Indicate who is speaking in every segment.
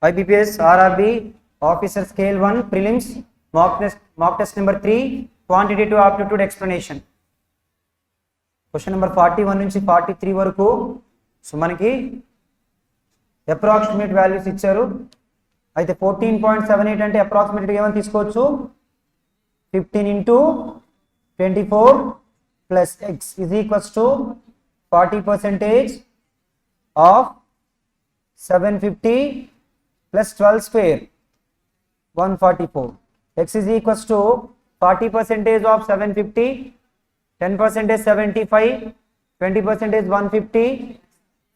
Speaker 1: IBPS RRB Officer Scale 1 Prelims mock test number 3 quantitative aptitude explanation. Question number 41 నుంచి 43 వరకు so మనకి approximate values ఇచ్చారు. అయితే 14.78 అంటే అప్రాక్సిమేట్ ఏమని తీసుకోవచ్చు 15 into 24 plus x is equals to 40% of 750 plus 12 square 144. X is equals to 40% of 750, 10% is 75, 20% is 150,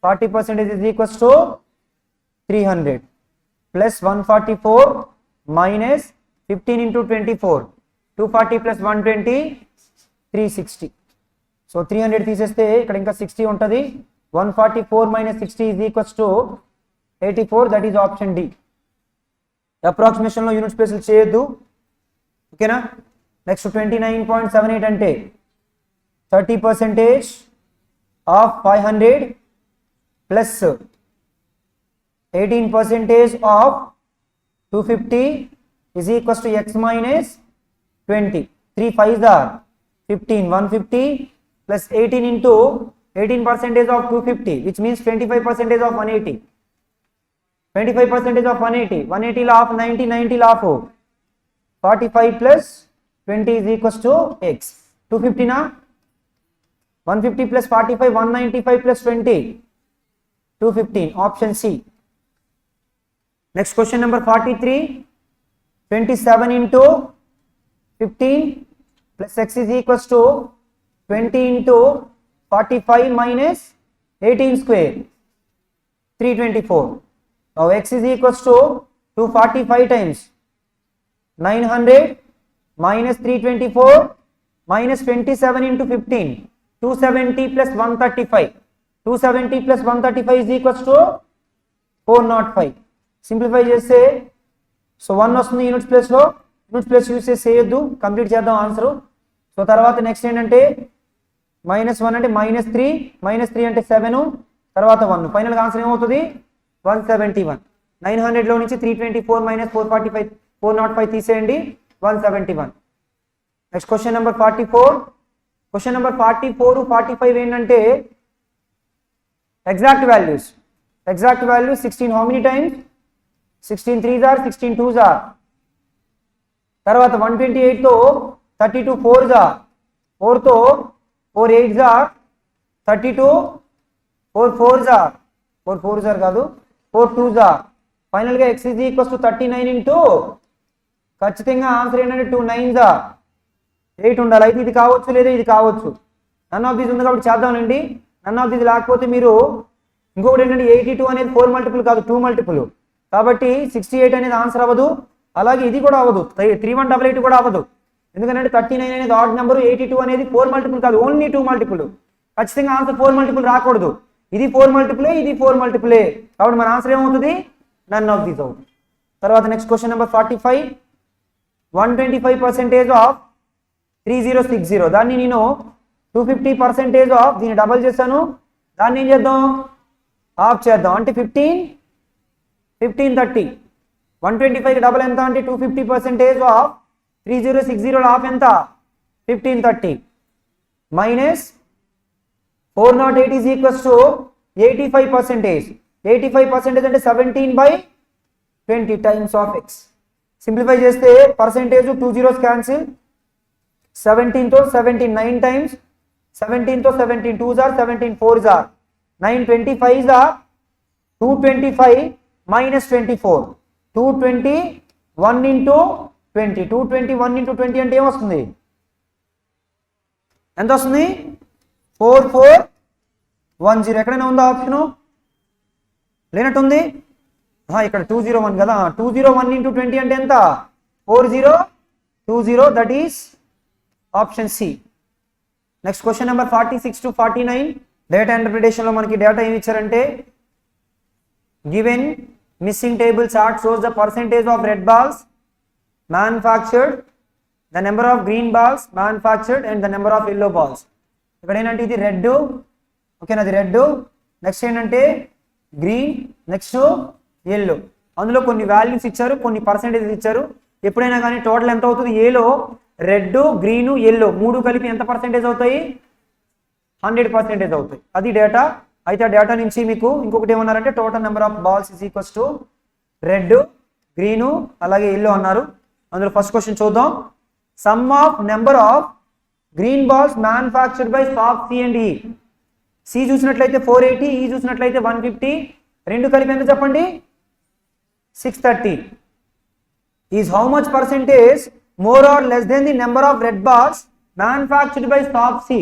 Speaker 1: 40% is equals to 300 plus 144 minus 15 into 24, 240 plus 120, 360. So 300 తీసేస్తే ఇక్కడ ఇంకా 60 ఉంటుంది. 144 minus 60 is equals to 84. That is option D. Approximation లో unit place చేయొద్దు, ఓకేనా. Next 29.78 అంటే 30% of 500 plus 18% of 250 is equals to x minus 20. 3 5s are 15, 150 plus 18 into 18% of 250, which means 25% of 180. 25% of 180, 180 law of 90, 90 law of 45 plus 20 is equals to x. 250 na 150 plus 45, 195 plus 20, 215. Option C. Next question number 43. 27 into 15 plus x is equals to 20 into 45 minus 18 square 324. Now x is equals to 245 times 900 minus 324 minus 27 into 15, 270 plus 135. 270 plus 135 is equals to 405. Simplify చేస్తే so 1 వస్తుంది units ప్లేస్లో. Units place use చేసి చేయొద్దు, complete చేద్దాం answer. So తర్వాత next ఏంటంటే -1 అంటే -3, -3 అంటే 7, తర్వాత 1. ఫైనల్గా ఆన్సర్ ఏమవుతుంది 171. 900లో నుంచి 324 మైనస్ 445 405 తీసేయండి, 171. Next question number 44. Question number 44 45 ఏంటంటే exact values. Exact values 16 how many times 16 3s are 16 2s are. తర్వాత 128 తో 32 4s are, 4 తో 4 8s are 32, 4 4s are 4 4s are కాదు 4 2s are. ఫైనల్గా x is equals to 39 into ఖచ్చితంగా answer ఏంటంటే 2 9s are 8 ఉండాలి. అయితే ఇది కావచ్చు లేదా ఇది కావచ్చు. నన్ ఆఫ్ దీస్ ఉంది కాబట్టి చేద్దామండి. నన్ ఆఫ్ దీస్ లేకపోతే మీరు ఇంకొకటి ఏంటంటే 82 అనేది 4 మల్టిపుల్ కాదు 2 మల్టిపుల్, కాబట్టి 68 అనేది ఆన్సర్ అవ్వదు. అలాగే ఇది కూడా అవ్వదు, 3188 కూడా అవ్వదు. ఎందుకంటే 39 అనేది ఆడ్ నెంబర్, 82 అనేది 4 మల్టిపుల్ కాదు, ఓన్లీ 2 మల్టిపుల్. ఖచ్చితంగా ఆన్సర్ 4 మల్టిపుల్ రాకూడదు. ఇది 4 మల్టిపులే, ఇది 4 మల్టిపులే, కాబట్టి మన ఆన్సర్ ఏమవుతుంది నన్ ఆఫ్ దీస్ అవుతుంది. తర్వాత నెక్స్ట్ క్వశ్చన్ నెంబర్ 45. 125% ఆఫ్ 3060, దాన్ని నేను 250% ఆఫ్ దీన్ని డబల్ చేశాను, దాన్ని ఏం చేద్దాం ఆఫ్ చేద్దాం. అంటే 1530. 125 డబల్ ఎంత అంటే 250% ఆఫ్ 3060 ఆఫ్ ఎంత 1530 మైనస్ 408 is equals to 85%. 85% అంటే 17/20 టైమ్స్ ఆఫ్ x. సింప్లిఫై చేస్తే పర్సెంటేజ్ 2 zeros క్యాన్సిల్, 17 తో 17 9 టైమ్స్, 17 తో 17 2s are 17 4s are 9 25s are 225 minus 24, 221 into 20. 221 into 20 అంటే ఏమొస్తుంది ఎంత వస్తుంది 4410. ఎక్కడైనా ఉందా ఆప్షను లేనట్టుంది, ఇక్కడ 201 కదా. 201 into 20 అంటే ఎంత 4020. That is option C. Next question number 46 to 49. Data ఇంటర్ప్రిటేషన్లో మనకి డేటా ఏమి ఇచ్చారంటే given missing table chart shows the percentage of red balls manufactured, the number of green balls manufactured and the number of yellow balls. ఇక్కడ ఏంటంటే ఇది red, ఓకేనా, అది red. Next ఏంటంటే గ్రీన్, నెక్స్ట్ ఎల్లో. అందులో కొన్ని వాల్యూస్ ఇచ్చారు, కొన్ని పర్సెంటేజ్ ఇచ్చారు. ఎప్పుడైనా కానీ టోటల్ ఎంత అవుతుంది, ఏలో రెడ్, గ్రీను, ఎల్లో 3 కలిపి ఎంత పర్సెంటేజ్ అవుతాయి, 100% అవుతాయి. అది డేటా. అయితే ఆ డేటా నుంచి మీకు ఇంకొకటి ఏమన్నారంటే total number of balls is equals to red, green అలాగే ఎల్లో అన్నారు. అందులో ఫస్ట్ క్వశ్చన్ చూద్దాం. Sum of number of green balls manufactured by shop C and E. C చూసినట్లయితే 480, ఈ చూసినట్లయితే 150, రెండు కలిపి ఎంత చెప్పండి, 630. Is how much percentage more or less than the number of red balls manufactured by shop C.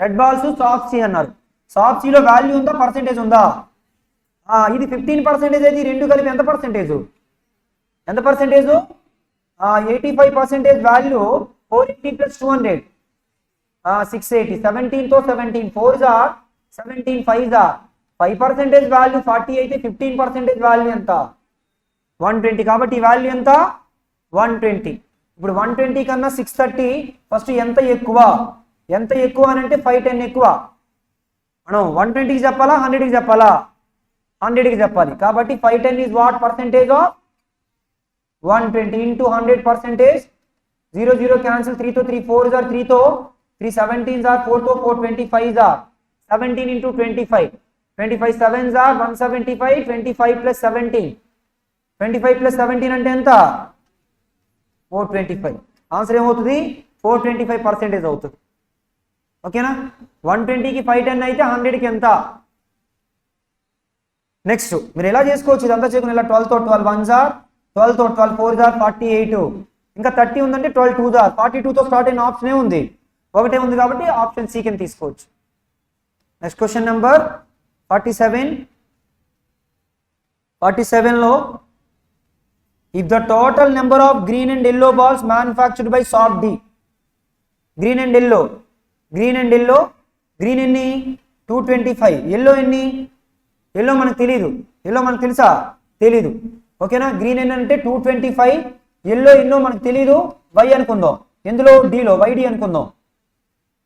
Speaker 1: Red balls shop C అన్నారు. షాప్ సిలో వాల్యూ ఉందా, పర్సెంటేజ్ ఉందా? ఇది 15% అయితే రెండు కలిపి ఎంత పర్సెంటేజ్, ఎంత పర్సెంటేజ్, 85% వాల్యూ. 480 ప్లస్ 200 680. 17 తో 17 4s are 17 5s are 5% value 40 అయితే 15% వాల్యూ ఎంత, 120. కాబట్టి ఈ వాల్యూ ఎంత, 120. ఇప్పుడు 120 కన్నా 630 ఫస్ట్ ఎంత ఎక్కువ, ఎంత ఎక్కువ అని అంటే 510 ఎక్కువ. మనం 120కి చెప్పాలా, 100కి చెప్పాలా, 100కి చెప్పాలి. కాబట్టి 510 is what percentage of 120 into 100%. 0 0 cancel, 3 తో 3 4s are 3 తో 3 17s are 4 తో 4 25s are 17 into 25. 25 7s are 175. 25 plus 17, 25 plus 17 అంటే ఎంత, 425. ఆన్సర్ ఏమవుతుంది, 425% అవుతుంది. ఓకేనా. 120కి 510 అయితే 100కి ఎంత. నెక్స్ట్ మీరు ఎలా చేసుకోవచ్చు, ఇదంతా చేసుకుని ఇలా 12 తో 12 1s are 12 తో 12 4s are 48. ఇంకా 30 ఉందంటే 12 2s are 42తో స్టార్ట్ అయిన ఆప్షన్ ఉంది, ఒకటే ఉంది కాబట్టి ఆప్షన్ సి కింద తీసుకోవచ్చు. Next question number 47. 47లో if the total number of green and yellow balls manufactured by shop D. Green and yellow, green and yellow, green ఎన్ని 225, ఎల్లో ఎన్ని, ఎల్లో మనకు తెలియదు, ఎల్లో మనకు తెలుసా, తెలీదు. ఓకేనా. గ్రీన్ ఎన్ని అంటే 225, ఎల్లో ఎన్నో మనకు తెలీదు, వై అనుకుందాం, ఎందులో డిలో వైడి అనుకుందాం.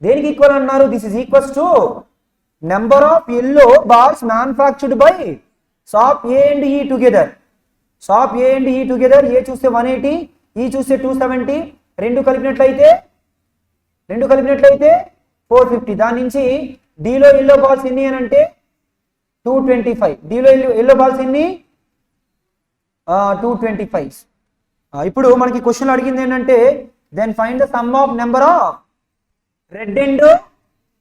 Speaker 1: దేనికి ఈక్వల్ అన్నారు, this is equals to number of yellow balls manufactured by shop A and ఈ టుగెదర్. షాప్ ఏ అండ్ ఈ టుగెదర్, ఏ చూస్తే 180, ఈ చూస్తే 270, రెండు కలిపినట్లయితే 450. దాని నుంచి డిలో ఎల్లో బాల్స్ ఎన్ని అని అంటే 225, డిలో ఎల్లో బాల్స్ ఎన్ని 225. ఇప్పుడు మనకి క్వశ్చన్ అడిగింది ఏంటంటే then find the sum of number of red and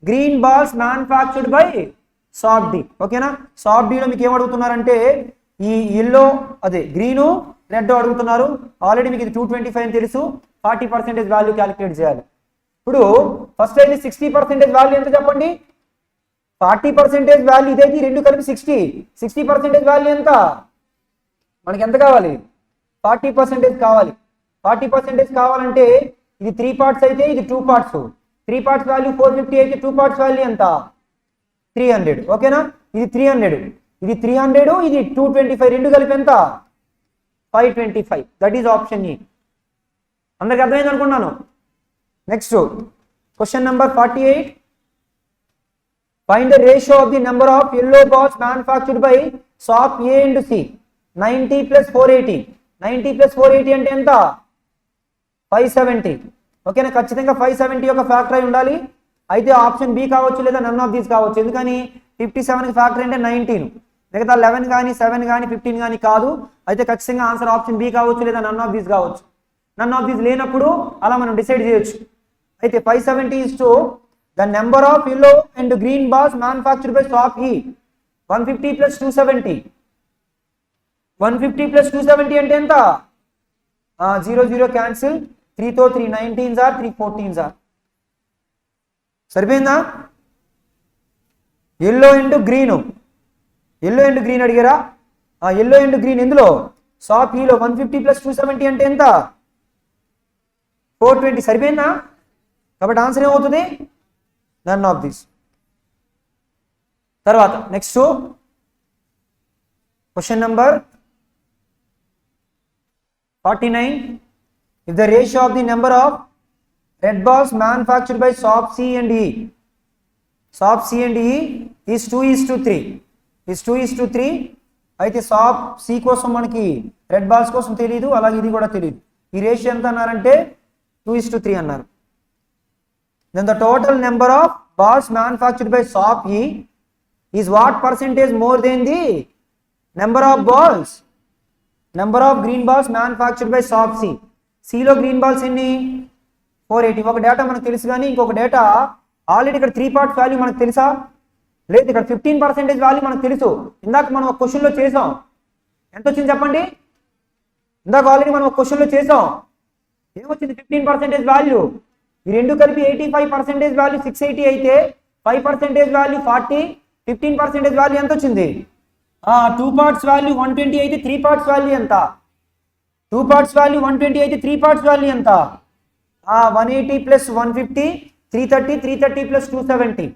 Speaker 1: green balls manufactured by shop D. ఓకేనా. షాప్ డిలో మీకు ఏం అడుగుతున్నారంటే ఈ ఎల్లో అదే గ్రీను రెడ్ అడుగుతున్నారు. ఆల్రెడీ మీకు ఇది 225 అని తెలుసు, 40% వాల్యూ క్యాలిక్యులేట్ చేయాలి. ఇప్పుడు ఫస్ట్ అయితే 60% వాల్యూ ఎంత చెప్పండి, 40% వాల్యూ ఇదైతే రెండు కలిపి 60% వాల్యూ ఎంత, మనకి ఎంత కావాలి, 40% కావాలి. 40% కావాలంటే ఇది 3 parts అయితే ఇది 2 parts. 3 parts వాల్యూ 450 అయితే 2 parts వాల్యూ ఎంత, 300. ఓకేనా. ఇది 300, ఇది 300, ఇది 225, రెండు కలిపి ఎంత, 525. దట్ ఈజ్ ఆప్షన్ ఈ. అందరికి అర్థమైంది అనుకున్నాను. Next question number 48. Find the ratio of the number of yellow balls manufactured by shop A and C. 90 plus 480. 90 plus 480 అంటే ఎంత, 570. ఓకేనా. ఖచ్చితంగా 570 యొక్క ఫ్యాక్టర్ అయి ఉండాలి. అయితే ఆప్షన్ బి కావచ్చు లేదా నన్ ఆఫ్ దీస్ కావచ్చు. ఎందుకని 57కి ఫ్యాక్టర్ అంటే 19, మిగతా 11 కానీ 7 కానీ 15 కానీ కాదు. అయితే ఖచ్చితంగా ఆన్సర్ ఆప్షన్ బి కావచ్చు లేదా నన్ ఆఫ్ దీస్ కావచ్చు. నన్ ఆఫ్ దీస్ లేనప్పుడు అలా మనం డిసైడ్ చేయొచ్చు. అయితే 570 is to the number of yellow and green balls manufactured by shop E. 150 plus 270. 150 plus 270 అంటే ఎంత, 0 0 క్యాన్సిల్, 3 తో 3 19s are 3 14s are. సరిపోయిందా. Yellow and green, yellow and green అడిగారా, ఎల్లో అండ్ గ్రీన్ ఎందులో షాప్ ఈలో 150 plus 270 అంటే ఎంత, 420. సరిపోయిందా. కాబట్టి ఆన్సర్ ఏమవుతుంది, నన్ ఆఫ్ దిస్. తర్వాత next question number 49. If the ratio of the number of red balls manufactured by shop C and E, shop C and E is 2:3, is 2:3, అయితే సాప్ C కోసం మనకి రెడ్ బాల్స్ కోసం తెలియదు, అలాగే ఇది కూడా తెలియదు. ఈ రేషియో ఎంత అన్నారంటే 2:3 అన్నారు. Then the total number of balls manufactured by shop E is what percentage more than the number of balls, number of green balls manufactured by shop C. సిలో గ్రీన్ బాల్స్ ఎన్ని? 480. ఒక డేటా మనకు తెలుసు, కానీ ఇంకొక డేటా ఆల్రెడీ ఇక్కడ 3 parts value మనకు తెలుసా? లేదు. ఇక్కడ 15% వాల్యూ మనకు తెలుసు. ఇందాక మనం ఒక క్వశ్చన్లో చేసాం. ఎంత వచ్చింది చెప్పండి? ఇందాక ఆల్రెడీ మనం ఒక క్వశ్చన్లో చేసాం. ఏమొచ్చింది? 15% వాల్యూ. ఈ రెండు కలిపి 85% వాల్యూ 680 అయితే 5% వాల్యూ 40, 15% వాల్యూ ఎంత వచ్చింది? 2 పార్ట్స్ వాల్యూ 120 అయితే 3 పార్ట్స్ వాల్యూ ఎంత? 2 పార్ట్స్ వాల్యూ 120 అయితే 3 పార్ట్స్ వాల్యూ ఎంత? 180 ప్లస్ 150 330, 330 ప్లస్ 270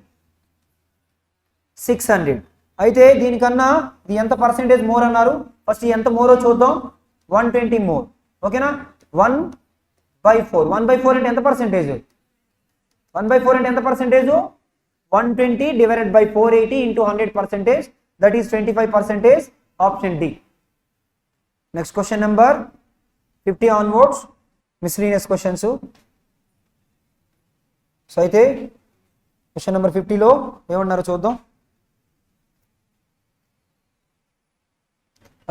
Speaker 1: 600. అయితే దీనికన్నా ఇది ఎంత పర్సెంటేజ్ మోర్ అన్నారు? ఫస్ట్ ఎంత మోరో చూద్దాం. 120 మోర్. ఓకేనా? 1/4. 1/4 అంటే ఎంత పర్సెంటేజ్? 1/4 అంటే ఎంత percentage? 120 divided by 480 into 100%, that is 25%. Option D. Next question number 50 onwards, miscellaneous questions. So అయితే క్వశ్చన్ నెంబర్ 50లో ఏమన్నారో చూద్దాం.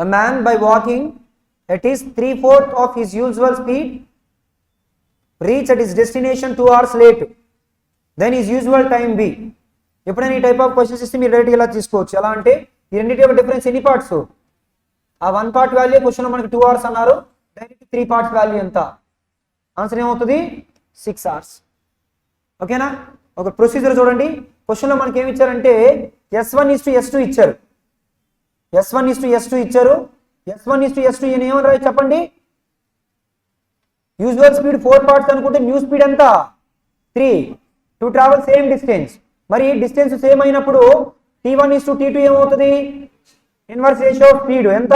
Speaker 1: A man by walking at his 3/4 of his usual speed reach at his destination 2 hours late, then his usual time be. ఎప్పుడైనా ఈ type of questions ఇస్తే మీరు డైరెక్ట్గా ఇలా తీసుకోవచ్చు. ఎలా అంటే ఈ రెండింటి యొక్క డిఫరెన్స్ ఎన్ని పార్ట్స్? 1 పార్ట్ వాల్యూ క్వశ్చన్లో మనకి 2 hours అన్నారు, డైరెక్ట్ 3 పార్ట్స్ వాల్యూ ఎంత? ఆన్సర్ ఏమవుతుంది? 6 hours. ఓకేనా? ఒక ప్రొసీజర్ చూడండి. క్వశ్చన్లో మనకి ఏమి ఇచ్చారంటే S1:S2 ఇచ్చారు. S1:S2 ఇచ్చారు. S1:S2 ఏమని రాయి చెప్పండి? యూజువల్ స్పీడ్ 4 పార్ట్స్ అనుకుంటే న్యూ స్పీడ్ ఎంత? 3 టు ట్రావెల్ సేమ్ డిస్టెన్స్. మరి డిస్టెన్స్ సేమ్ అయినప్పుడు T1:T2 ఏమవుతుంది? ఇన్వర్స్ రేషియో ఆఫ్ స్పీడ్ ఎంత?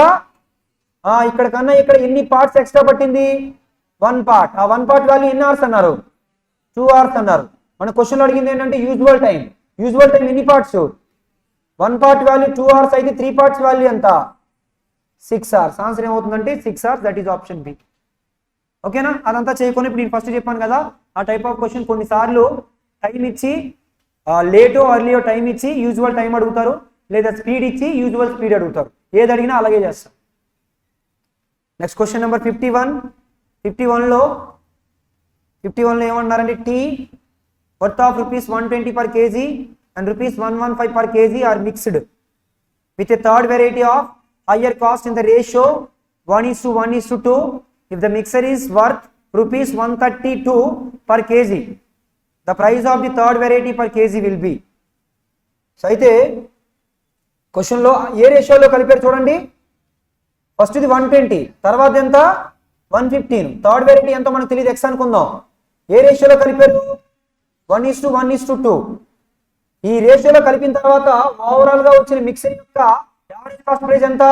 Speaker 1: ఇక్కడ కన్నా ఇక్కడ ఎన్ని పార్ట్స్ ఎక్స్ట్రా పట్టింది? 1 పార్ట్. ఆ 1 పార్ట్ వాల్యూ ఎన్ని అవర్స్ అన్నారు? 2 hours అన్నారు. మన క్వశ్చన్లో అడిగింది ఏంటంటే యూజువల్ టైం. యూజువల్ టైం ఎన్ని పార్ట్స్? 1 పార్ట్ వాల్యూ 2 hours అయితే 3 పార్ట్స్ వాల్యూ ఎంత? 6 hours. ఆన్సర్ ఏమవుతుందంటే 6 hours. That is option B. ఓకేనా? అదంతా చేయకొని ఇప్పుడు నేను ఫస్ట్ చెప్పాను కదా, ఆ టైప్ ఆఫ్ క్వశ్చన్ కొన్నిసార్లు టైం ఇచ్చి లేటో అర్లీయో టైం ఇచ్చి యూజువల్ టైం అడుగుతారు, లేదా స్పీడ్ ఇచ్చి యూజువల్ స్పీడ్ అడుగుతారు. ఏది అడిగినా అలాగే చేస్తాం. Next question number 51. 51లో ఏమన్నారంటే tea worth of ₹120 per kg and ₹115 per kg are mixed with a third variety of higher cost in the ratio 1:1:2. If the mixture is worth ₹132 per kg, the price of the third variety per kg will be. So అయితే క్వశ్చన్లో ఏ రేషియోలో కలిపారు చూడండి. First ఇది 120, తర్వాత ఎంత? 115. Third variety ఎంతో మనకు తెలియదు, ఎక్స్ అనుకుందాం. ఏ రేషియోలో కలిపారు? 1:1:2. ఈ రేషియోలో కలిపిన తర్వాత ఓవరాల్ గా వచ్చిన మిక్సర్ యొక్క యావరేజ్ కాస్ట్ ప్రైస్ ఎంత?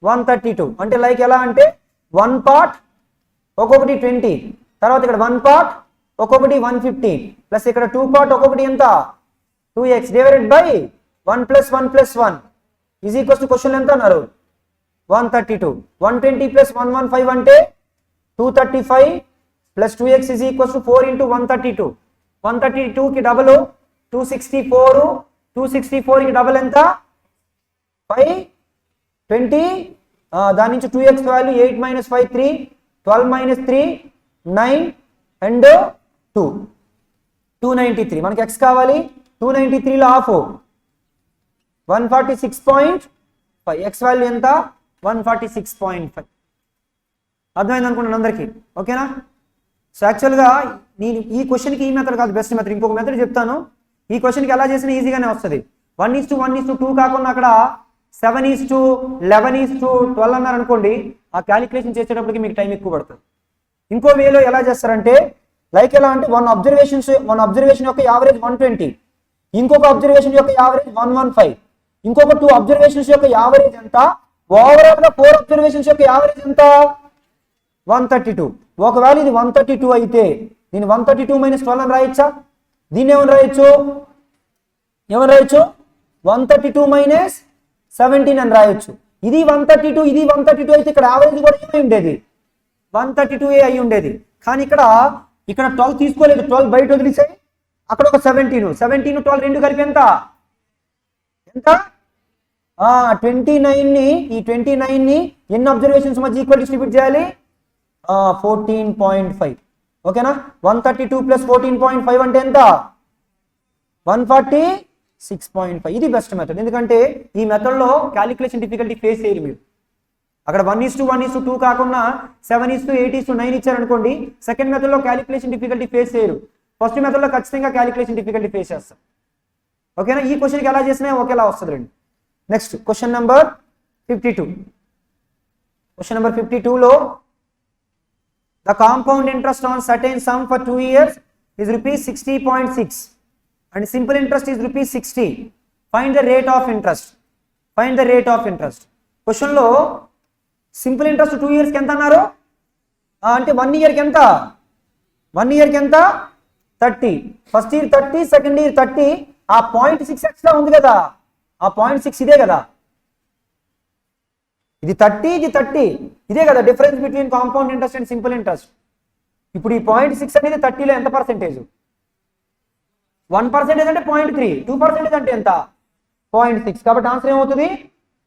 Speaker 1: 132. అంటే లైక్ ఎలా అంటే 1 పార్ట్ ఒక్కొక్కటి 20, తర్వాత ఇక్కడ 1 పార్ట్ ఒక్కొక్కటి 150, ప్లస్ ఇక్కడ 2 పార్ట్ ఒక్కొక్కటి ఎంత? 2x divided by 1 + 1 + 1 is equals to question ఎంత అన్నారు? 132. 120 + 115 అంటే 235 plus 2x is equals to 4 × 132. 132 కి డబల్ 264, 264 కి డబల్ ఎంత? 520. దాని నుంచి 2x వాల్యూ 8 - 5 3, 12 - 3 9 అండ్ 2 293. మనకి x కావాలి. 293లో హాఫ్ 146.5. x వాల్యూ ఎంత? 146.5. అర్థమైంది అనుకుంటున్నాను అందరికీ. ఓకేనా? సో యాక్చువల్గా నేను ఈ క్వశ్చన్కి ఈ మెథడ్ కాదు బెస్ట్ మెథడ్, ఇంకొక మెథడ్ చెప్తాను. ఈ క్వశ్చన్కి ఎలా చేసినా ఈజీగానే వస్తుంది. 1:1:2 కాకుండా అక్కడ 7:11:12 అన్నారు అనుకోండి, ఆ క్యాలిక్యులేషన్ చేసేటప్పటికి మీకు టైం ఎక్కువ పడుతుంది. ఇంకో వేలో ఎలా చేస్తారంటే లైక్ ఎలా అంటే వన్ అబ్జర్వేషన్ యొక్క యావరేజ్ 120, ఇంకొక అబ్జర్వేషన్ యొక్క యావరేజ్ 115, ఇంకొక 2 అబ్జర్వేషన్స్ యొక్క యావరేజ్ ఎంత? ఓవరాల్ గా 4 అబ్జర్వేషన్స్ యొక్క యావరేజ్ ఎంత? 132. ఒకవేళ ఇది 132 అయితే నేను 132 - 12 అని రాయొచ్చా? దీన్ని ఏమని రాయొచ్చు? 132 - 17 అని రాయొచ్చు. ఇది 132, ఇది 132 అయితే ఇక్కడ యావరేజ్ కూడా ఏమై ఉండేది 132 అయి ఉండేది. కానీ ఇక్కడ 12 తీసుకోలేదు, 12 బయట వదిలేసాయి. అక్కడ ఒక 17, 12 రెండు కలిపి ఎంత 29ని ఈ 29ని ఎన్ని అబ్జర్వేషన్స్ మధ్య ఈక్వల్ డిస్ట్రిబ్యూట్ చేయాలి 14.5. ఓకేనా. 132 + 14.5 అంటే ఎంత 146.5. ఇది బెస్ట్ మెథడ్. ఎందుకంటే ఈ మెథడ్లో క్యాలిక్యులేషన్ డిఫికల్టీ ఫేస్ చేయరు మీరు. అక్కడ 1:1:2 కాకుండా 7:8:9 ఇచ్చారనుకోండి, సెకండ్ మెథడ్లో క్యాలిక్యులేషన్ డిఫికల్టీ ఫేస్ చేయరు. ఫస్ట్ మెథడ్లో ఖచ్చితంగా క్యాలిక్యులేషన్ డిఫికల్టీ ఫేస్ చేస్తాం. ఓకేనా. ఈ క్వశ్చన్కి ఎలా చేసినా ఒకేలా వస్తుంది రండి. Next question number 52. Question number 52లో the compound interest on certain sum for 2 years is ₹60.6 and simple interest is ₹60. Find the rate of interest. Find the rate of interest. క్వశ్చన్లో సింపుల్ ఇంట్రెస్ట్ 2 years ఎంత అన్నారు అంటే 1 yearకి ఎంత 1 yearకి ఎంత 30. First year 30, second year 30. ఆ 0.6 extra ఉంది కదా, ఆ 0.6 ఇదే కదా, ఇది 30, ఇది 30, ఇదే కదా difference between compound interest and simple interest. ఇప్పుడు ఈ 0.6 అనేది 30లో ఎంత పర్సెంటేజ్ 1% అంటే 0.3, 2% అంటే ఎంత 0.6. కాబట్టి ఆన్సర్ ఏమవుతుంది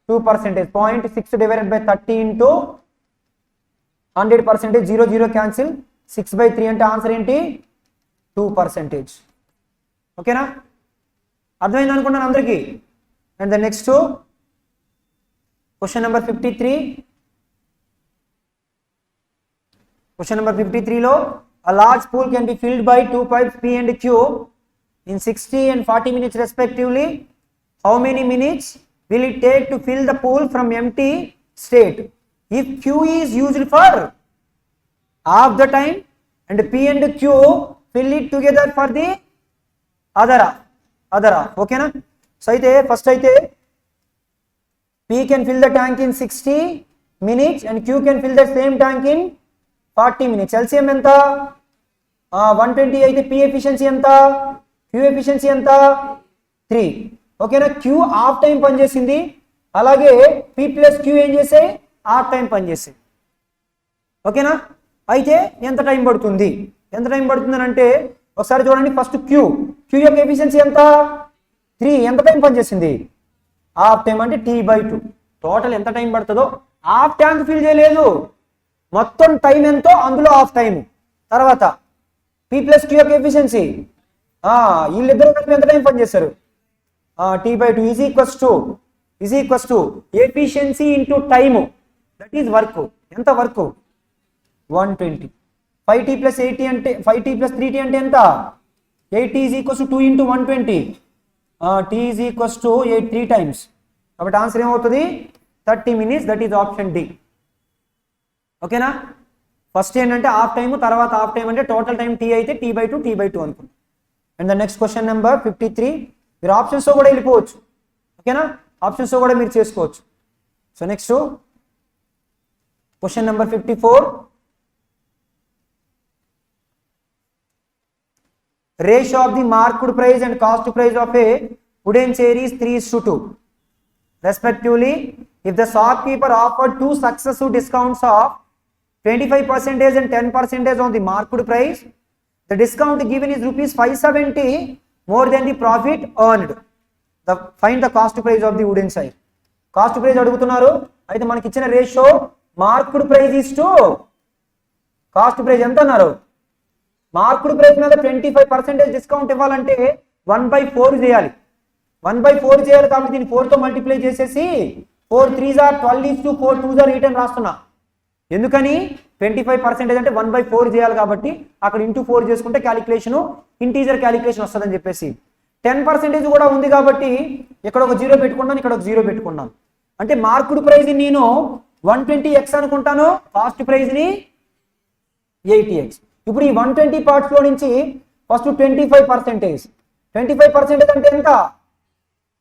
Speaker 1: 2%. 0.6 డివైడెడ్ బై 30 ఇంటూ 100%, 0 0 క్యాన్సిల్, 6/3 అంటే ఆన్సర్ ఏంటి 2%. ఓకేనా, అర్థమైంది అనుకున్నాను అందరికీ. And the next question number 53. Question number 53లో a large pool can be filled by 2 pipes P and Q in 60 and 40 minutes respectively. How many minutes will it take to fill the pool from empty state if Q is used for half the time and P and Q fill it together for the other half. Okay na. So అయితే first అయితే P can fill the tank in 60 minutes and Q can fill the same tank in 40 minutes. LCM ఎంత 120 అయితే P efficiency ఎంత Q efficiency ఎంత 3. ఓకేనా. Q half time పనిచేసింది, అలాగే P plus Q ఏం చేసాయి హాఫ్ టైం పనిచేసాయి. ఓకేనా. అయితే ఎంత టైం పడుతుంది అని అంటే ఒకసారి చూడండి. ఫస్ట్ Q యొక్క ఎఫిషియన్సీ ఎంత 3. ఎంత టైం పనిచేసింది హాఫ్ టైం అంటే T/2. టోటల్ ఎంత టైం పడుతుందో హాఫ్ ట్యాంక్ ఫిల్ చేయలేదు, మొత్తం టైం ఎంతో అందులో హాఫ్ టైం. తర్వాత P ప్లస్ Q యొక్క ఎఫిషియన్సీ వీళ్ళిద్దరూ కలిపి ఎంత టైం పనిచేస్తారు T/2 is equals to efficiency into time, that is work. ఎంత వర్క్ 120. 5T + 80 అంటే 5T + 3T అంటే ఎంత 80 is equals to 2 into 120. T is equals to 8 3 times. కాబట్టి ఆన్సర్ ఏమవుతుంది 30 minutes, that is option D. ఓకేనా. ఫస్ట్ ఏంటంటే half time, తర్వాత half time అంటే టోటల్ టైం T అయితే T/2 అనుకుంటాం. And the next question number 53. మీరు ఆప్షన్స్తో కూడా వెళ్ళిపోవచ్చు. ఓకేనా, ఆప్షన్స్తో కూడా మీరు చేసుకోవచ్చు. So next question number 54. Ratio of the marked price and cost price of a wooden chair is 3:2 respectively. If the shopkeeper offered 2 successive discounts of 25% and 10% on the marked price, the discount given is ₹570 more than the profit earned. Find the cost price of the wooden chair. Cost price అడుగుతున్నారు. అయితే మనకి ఇచ్చిన ratio marked price is to cost price ఎంత అన్నారు. Marked price మీద 25% discount ఇవ్వాలంటే 1/4 చేయాలి. 1/4 చేయాలి కాబట్టి దీన్ని 4తో మల్టిప్లై చేసేసి 4 3s are 12:4 2s are 8 అని రాస్తున్నా. ఎందుకని 25% అంటే 1/4 చేయాలి కాబట్టి అక్కడ ఇంటూ 4 చేసుకుంటే క్యాలిక్యులేషన్ ఇంటీజర్ క్యాలిక్యులేషన్ వస్తుందని చెప్పేసి. 10% కూడా ఉంది కాబట్టి ఇక్కడ ఒక 0 పెట్టుకున్నాను, ఇక్కడ ఒక 0 పెట్టుకున్నాను. అంటే మార్క్డ్ ప్రైస్ నేను 120x అనుకుంటాను, కాస్ట్ ప్రైస్ ని 80x. ఇప్పుడు ఈ 120 పార్ట్స్ లో నుంచి ఫస్ట్ 25%. 25% అంటే ఎంత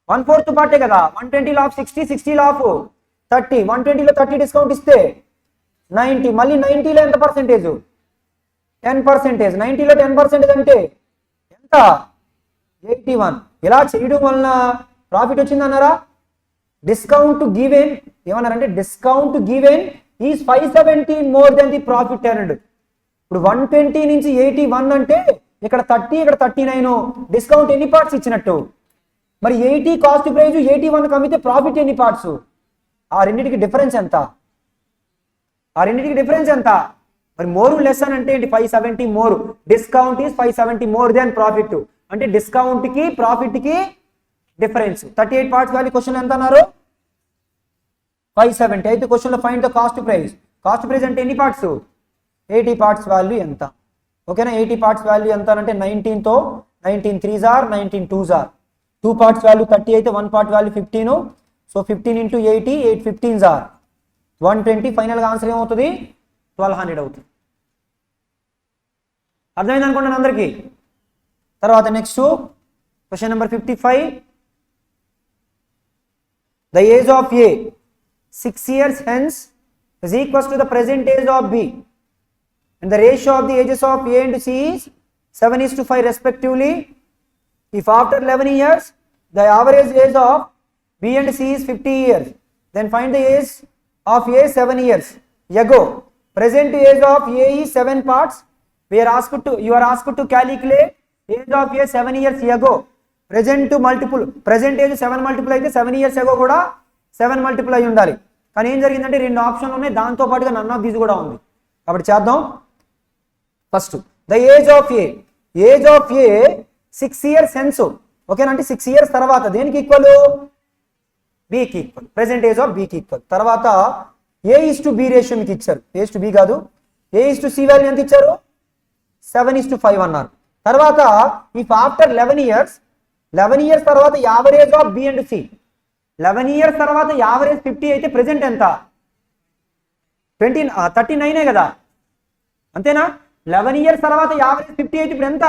Speaker 1: 1/4 పార్టే కదా. 120 ఆఫ్ 60, 60 ఆఫ్ 30. 120లో 30 డిస్కౌంట్ ఇస్తే 90. మళ్ళీ 90లో ఎంత పర్సెంటేజ్ 10%. 90లో 10% అంటే ఎంత 81. ఇలా చేయడం వలన ప్రాఫిట్ వచ్చిందన్నారా డిస్కౌంట్ గివెన్ ఏమన్నారంటే discount given is 570 more than the profit earned. ఇప్పుడు 120 నుంచి 81 అంటే ఇక్కడ 30 ఇక్కడ 39 డిస్కౌంట్ ఎన్ని పార్ట్స్ ఇచ్చినట్టు? మరి 80 కాస్ట్ ప్రైస్ 81 అమ్మితే ప్రాఫిట్ ఎన్ని పార్ట్స్? ఆ రెండింటికి డిఫరెన్స్ ఎంత? మరి మోర్ లెస్ అని అంటే ఏంటి? 570 more. Discount is 570 more than profit. అంటే డిస్కౌంట్ కి ప్రాఫిట్ కి డిఫరెన్స్. 38 పార్ట్స్ వాల్యూ క్వశ్చన్ ఎంత అన్నారు? 570. అయితే క్వశ్చన్ లో find the cost price. Cost price అంటే ఎన్ని పార్ట్స్? 80 పార్ట్స్ వాల్యూ ఎంత? ఓకేనా? 80 పార్ట్స్ వాల్యూ ఎంత అంటే 19 తో 19 3s are 19 2s are 2 parts value 30 అయితే 1 part value 15. So 15 into 80 8 15s are 120. Final గా ఆన్సర్ ఏమవుతుంది? 1200 అవుతుంది. అర్థమైంది అనుకుంటాను అందరికి. తర్వాత next question number 55. The age of A 6 years hence is equals to the present age of B, and the ratio of the ages of A and C is 7:5 respectively. If after 11 years the average age of B and C is 50 years, then find the age of A 7 years ago. Present age of A is 7 parts. You are asked to calculate age of A 7 years ago. Present age 7 multiple అయితే 7 years ago కూడా 7 multiple అయి ఉండాలి. కానీ ఏం జరిగిందంటే 2 ఆప్షన్లు ఉన్నాయి, దాంతో పాటుగా నన్ ఆఫ్ దీస్ కూడా ఉంది. కాబట్టి చేద్దాం. First the age of A 6 years hence. ఓకేనా? అంటే 6 years తర్వాత దేనికి ఈక్వల్? బికి ఈక్వల్. ప్రెసెంట్ ఏజ్ ఆఫ్ బికి ఈక్వల్. తర్వాత A:B రేషియో మీకు ఇచ్చారు. A:B కాదు, A:C వాల్యూ ఎంత ఇచ్చారు? 7:5 అన్నారు. తర్వాత ఇఫ్ ఆఫ్టర్ 11 years తర్వాత average of B and C 11 years తర్వాత యావరేజ్ 50 అయితే ప్రెసెంట్ ఎంత? 39 కదా, అంతేనా? 11 years తర్వాత యావరేజ్ 50 అయితే ఇప్పుడు ఎంత?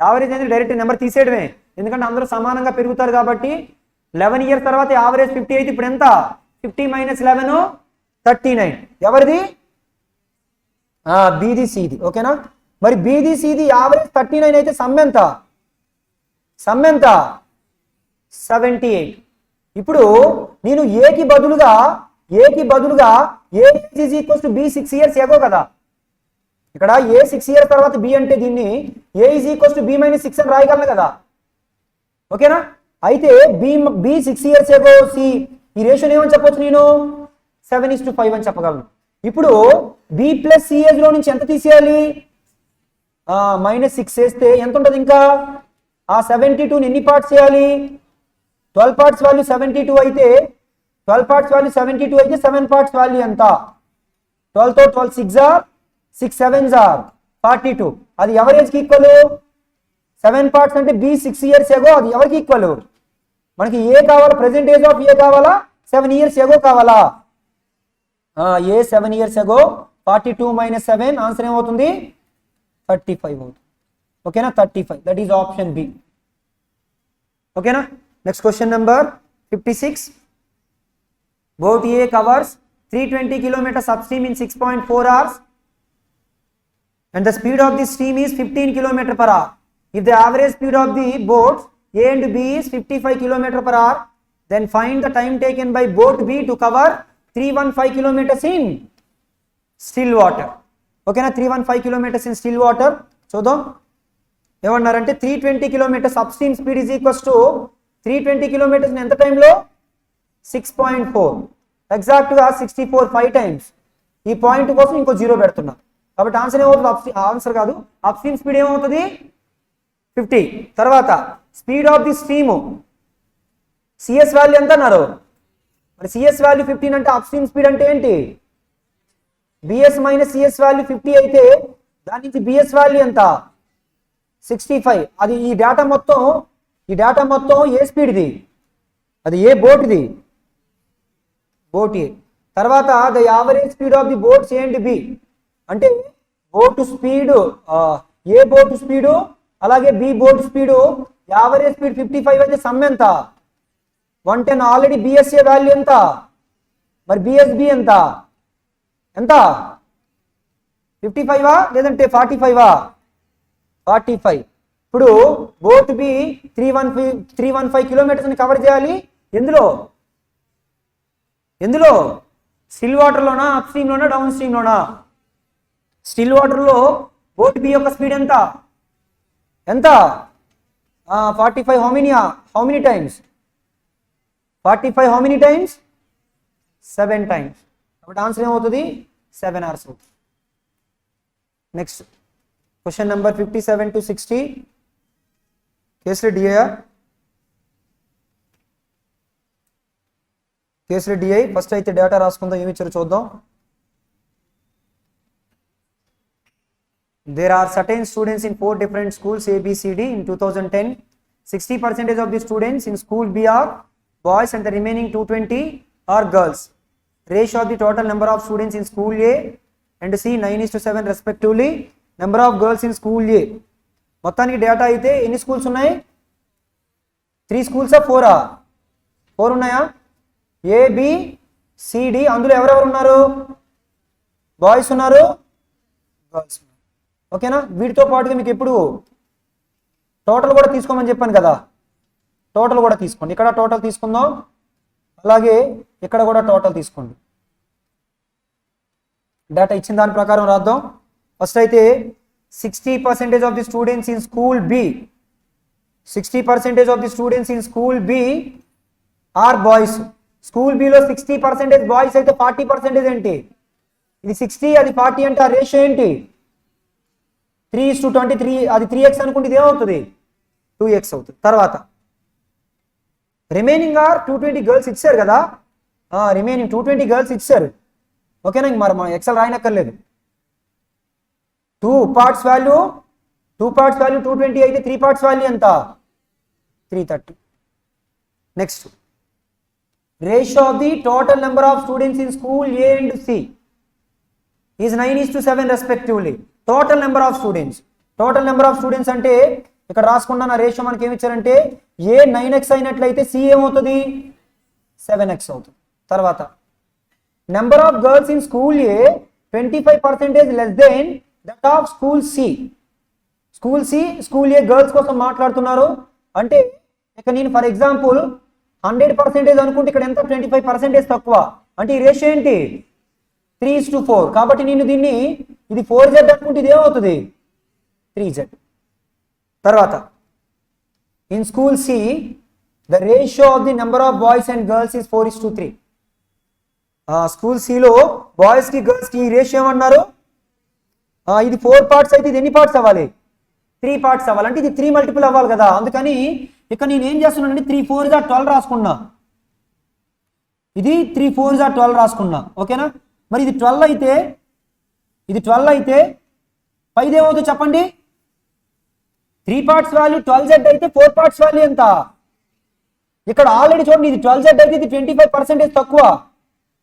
Speaker 1: యావరేజ్ అనేది డైరెక్ట్ నెంబర్ తీసేయడమే, ఎందుకంటే అందరూ సమానంగా పెరుగుతారు కాబట్టి. 11 years తర్వాత యావరేజ్ 50 అయితే ఇప్పుడు ఎంత? 50 - 11 39. ఎవరిది? బీది సిది. ఓకేనా? మరి బీది సిది యావరేజ్ 39 అయితే సమ్ ఎంత? 78. ఇప్పుడు నేను ఏకి బదులుగా A is equals to B 6 years ago కదా. ఇక్కడ A 6 years తర్వాత B అంటే దీన్ని A is equals to B - 6 అని రాయగలను కదా. ఓకేనా? అయితే B 6 years ago C ఈ రేషియో ఏమని చెప్పొచ్చు? నేను 7:5 అని చెప్పగలను. ఇప్పుడు B + C ఏజ్ లో నుంచి ఎంత తీసేయాలి? -6 చేస్తే ఎంత ఉంటుంది ఇంకా? ఆ 72 ఎన్ని పార్ట్స్ చేయాలి? 12 పార్ట్స్ వాల్యూ 72 అయితే 12 పార్ట్స్ వాల్యూ 72 అయితే 7 పార్ట్స్ వాల్యూ ఎంత? 12 తో 12 6 are 6 7s are 42. అది ఎవరేజ్ కి ఈక్వల్? 7 పార్ట్స్ అంటే B 6 years ago అది ఎవరికి ఈక్వల్? మనకి ఏ కావాలా? ప్రెసెంట్ ఏజ్ ఆఫ్ ఏ కావాలా? 7 years ago కావాలా? ఏ 7 years ago 42 - 7 ఆన్సర్ ఏమవుతుంది? 35 అవుతుంది. ఓకేనా? 35. That is option B. ఓకేనా? Next question number 56. Boat A covers 320 kilometers upstream in 6.4 hours and the speed of the stream is 15 km/h. If the average speed of the boats A and B is 55 km/h, then find the time taken by boat B to cover 315 kilometers in still water. ఓకేనా? 315 kilometers in still water. చూద్దాం ఏమన్నారంటే 320 kilometers upstream speed is equals to 320 kilometers ఎంత టైంలో? 6.4. Exact గా 64 5 times. ఈ point కోసం ఇంకో 0 పెడుతున్నా కాబట్టి ఆన్సర్ ఏమవుతుంది? ఆన్సర్ కాదు, అప్స్ట్రీమ్ స్పీడ్ ఏమవుతుంది? 50. తర్వాత speed of the stream CS value ఎంత అన్నారు? మరి సిఎస్ వాల్యూ 15 అంటే అప్స్ట్రీమ్ స్పీడ్ అంటే ఏంటి? బిఎస్ - సిఎస్ వాల్యూ 50 అయితే దాని నుంచి బిఎస్ వాల్యూ ఎంత? 65. అది ఈ డేటా మొత్తం ఏ స్పీడ్ ఇది? అది ఏ బోట్ది? Boat A. తర్వాత the average speed of the boats A and B అంటే boat speed, A boat speed అలాగే B boat speed average speed 55 అయితే సమ్ ఎంత? 110. ఆల్రెడీ బిఎస్ఏ వాల్యూ ఎంత? మరి బిఎస్బి ఎంత? 55 లేదంటే 45? 45. ఇప్పుడు బోట్ బి 315 కిలోమీటర్స్ ని కవర్ చేయాలి. ఎందులో? ఎందులో? స్టిల్ వాటర్లోనా, అప్ స్ట్రీమ్లోనా, డౌన్ స్ట్రీమ్లోనా? స్టిల్ వాటర్లో బోట్ బి యొక్క స్పీడ్ ఎంత? 45. How many times? 45 how many times? 7 times. కాబట్టి ఆన్సర్ ఏమవుతుంది? 7 hours అవుతుంది. నెక్స్ట్ క్వశ్చన్ నెంబర్ 57 to 60 కేసులు డిఐ. ఫస్ట్ అయితే డేటా రాసుకుందాం, ఏమి ఇచ్చారో చూద్దాం. There are certain students in 4 different schools A, B, C, D in 2010. 60% of the students in school B are boys and the remaining 220 are girls. Ratio of the total number of students in school A and C 9:7 respectively. Number of girls in school A. మొత్తానికి data అయితే ఎన్ని schools ఉన్నాయి? 3 స్కూల్సా 4ఆ? 4 ఉన్నాయా? ఏ, B, C, D. అందులో ఎవరెవరు ఉన్నారు? Boys ఉన్నారు, girls ఉన్నారు. ఓకేనా? వీటితో పాటుగా మీకు ఎప్పుడు టోటల్ కూడా తీసుకోమని చెప్పాను కదా, టోటల్ కూడా తీసుకోండి. ఇక్కడ టోటల్ తీసుకుందాం, అలాగే ఇక్కడ కూడా టోటల్ తీసుకోండి. డేటా ఇచ్చిన దాని ప్రకారం రాద్దాం. ఫస్ట్ అయితే 60% of the students in school B, 60% of the students in school B are boys. School బిలో 60% బాయ్స్ అయితే 40% ఏంటి? ఇది 60, అది 40 అంటే ఆ రేషియో ఏంటి? 3:23. అది 3x అనుకుంటే ఇది ఏమవుతుంది? 2x అవుతుంది. తర్వాత రిమైనింగ్ ఆర్ 220 గర్ల్స్ ఇచ్చారు కదా, రిమైనింగ్ 220 గర్ల్స్ ఇచ్చారు. ఓకేనా? మరి మనం ఎక్సెల్ రాయనక్కర్లేదు. 2 parts వాల్యూ 220 అయితే 3 parts వాల్యూ ఎంత? 330. Next ratio of the total number of students in school A and C is 9:7 respectively. Total number of students అంటే ఇక్కడ రాసుకున్న రేషియో మనకి ఏమి ఇచ్చారంటే ఏ 9x అయినట్లయితే సి ఏమవుతుంది? 7x అవుతుంది. తర్వాత number of girls in school A 25% less than that of school C. School A girls కోసం మాట్లాడుతున్నారు అంటే ఇక నేను ఫర్ ఎగ్జాంపుల్ 100% అనుకుంటే ఇక్కడ ఎంత? 25% తక్కువ. అంటే ఈ రేషియో ఏంటి? 3:4. కాబట్టి నేను దీన్ని ఇది 4z అనుకుంటే ఇది ఏమవుతుంది? 3z. తర్వాత in school C the ratio of the number of boys and girls is 4:3. School సిలో బాయ్స్ కి గర్ల్స్ కి ఈ రేషియో ఏమన్నారు? ఇది 4 parts అయితే ఇది ఎన్ని పార్ట్స్ అవ్వాలి? 3 parts అవ్వాలి. అంటే ఇది 3 మల్టిపుల్ అవ్వాలి కదా. అందుకని ఇక నేను ఏం చేస్తున్నానంటే 3 4 12 రాసుకున్నా. ఇది 3 4 12 రాసుకున్నా. ఓకేనా? మరి ఇది 12 అయితే పైది ఏమవుతుంది చెప్పండి? 3 parts వాల్యూ 12z అయితే 4 parts వాల్యూ ఎంత? ఇక్కడ ఆల్రెడీ చూడండి, ఇది 12z అయితే ఇది 25% తక్కువ.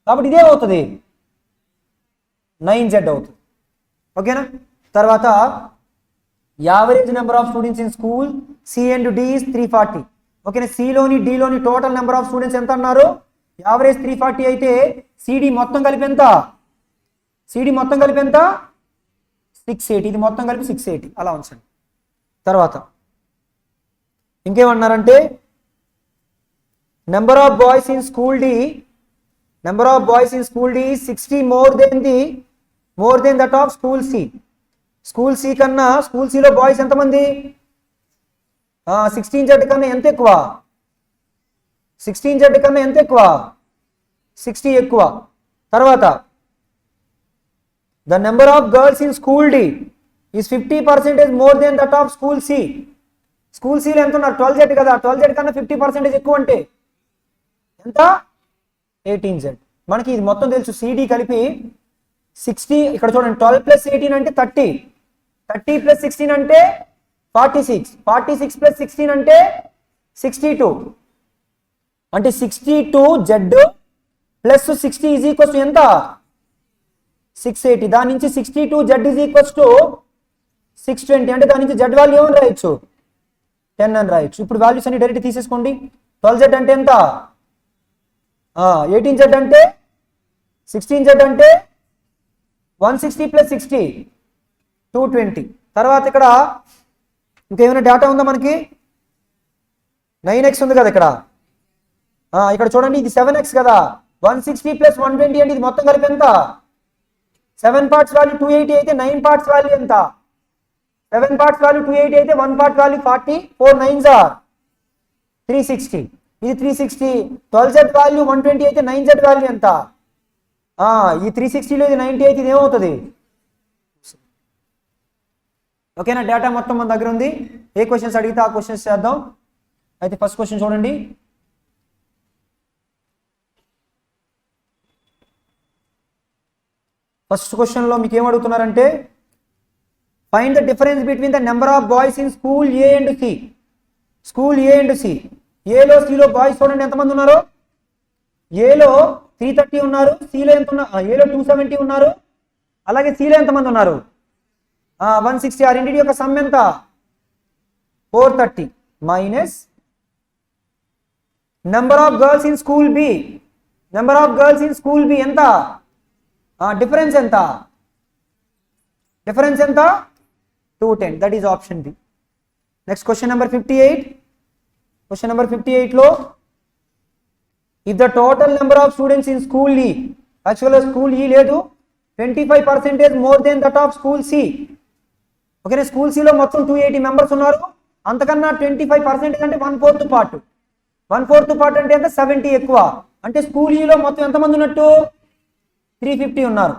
Speaker 1: కాబట్టి ఇదే అవుతుంది 9z అవుతుంది. ఓకేనా? తర్వాత average number of students in school C and D is 340. ఓకేనా? సిలోని డిలోని టోటల్ నెంబర్ ఆఫ్ స్టూడెంట్స్ ఎంత అన్నారు? యావరేజ్ 340 అయితే సిడి మొత్తం కలిపి ఎంత? 680. ఇది మొత్తం కలిపి 680 అలా ఉంచండి. తర్వాత ఇంకేమన్నారంటే number of boys in school D is 60 more than that of school C. School C కన్నా స్కూల్ సిలో బాయ్స్ ఎంతమంది? 16z కన్నా ఎంత ఎక్కువ? 60 ఎక్కువ. తర్వాత the number of girls in school D is 50% more than that of school C. School సిలో ఎంత ఉన్నారు? 12z కదా. 12z కన్నా 50% ఎక్కువ అంటే ఎంత? 18z. మనకి ఇది మొత్తం తెలుసు. సిడి కలిపి 60. ఇక్కడ చూడండి 12 + 18 అంటే 30. 30 + 16 అంటే 46. 46 + 16 అంటే 62. అంటే 62z + 60 ఈజ్ ఈక్వల్స్ టు ఎంత? 680. దాని నుంచి 62z ఈజ్ ఈక్వల్స్ టు 620. అంటే దాని నుంచి z వాల్యూ ఏమని రాయొచ్చు? 10 అని రాయొచ్చు. ఇప్పుడు వాల్యూస్ అన్ని డైరెక్ట్ తీసేసుకోండి. 12z అంటే ఎంత? 18z అంటే 16z అంటే 160 + 60 220. తర్వాత ఇక్కడ ఇంకేమైనా డేటా ఉందా మనకి? 9x ఉంది కదా ఇక్కడ. ఇక్కడ చూడండి, ఇది 7x కదా. 160 ప్లస్ 120 అంటే ఇది మొత్తం కలిపి ఎంత? 7 పార్ట్స్ వాల్యూ 280 అయితే 9 పార్ట్స్ వాల్యూ ఎంత? 7 పార్ట్స్ వాల్యూ 280 అయితే 1 పార్ట్ వాల్యూ 40, 4 9s are 360. ఇది 360. 12z వాల్యూ 120 అయితే 9z వాల్యూ ఎంత? ఈ 360లో ఇది 90 అయితే ఇది ఏమవుతుంది? ఓకేనా? డేటా మొత్తం మన దగ్గర ఉంది. ఏ క్వశ్చన్స్ అడిగితే ఆ క్వశ్చన్స్ చేద్దాం. అయితే ఫస్ట్ క్వశ్చన్ చూడండి. ఫస్ట్ క్వశ్చన్లో మీకు ఏం అడుగుతున్నారంటే find the difference between the number of boys in school A and C. School A and C. ఏలో సిలో బాయ్స్ చూడండి ఎంతమంది ఉన్నారు. ఏలో 330 ఉన్నారు, సిలో ఎంత ఉన్నారు? ఏలో 270 ఉన్నారు, అలాగే సిలో ఎంతమంది ఉన్నారు? 160. ఆ రెండింటి యొక్క సమ్ ఎంత? 430 minus number of girls in school B. Number of girls in school B ఎంత? డిఫరెన్స్ ఎంత? డిఫరెన్స్ ఎంత? 210. That is option B. Next question number 58. Question number 58 లో if the total number of students in school E, యాక్చువల్గా school E లేదు, 25% more than that of school C. ఓకేనా? School సిలో మొత్తం 280 members ఉన్నారు, అంతకన్నా 25% అంటే 1/4 పార్ట్. 1/4 పార్ట్ అంటే ఎంత? 70 ఎక్కువ. అంటే స్కూల్ ఈలో మొత్తం ఎంతమంది ఉన్నట్టు? 350 ఉన్నారు.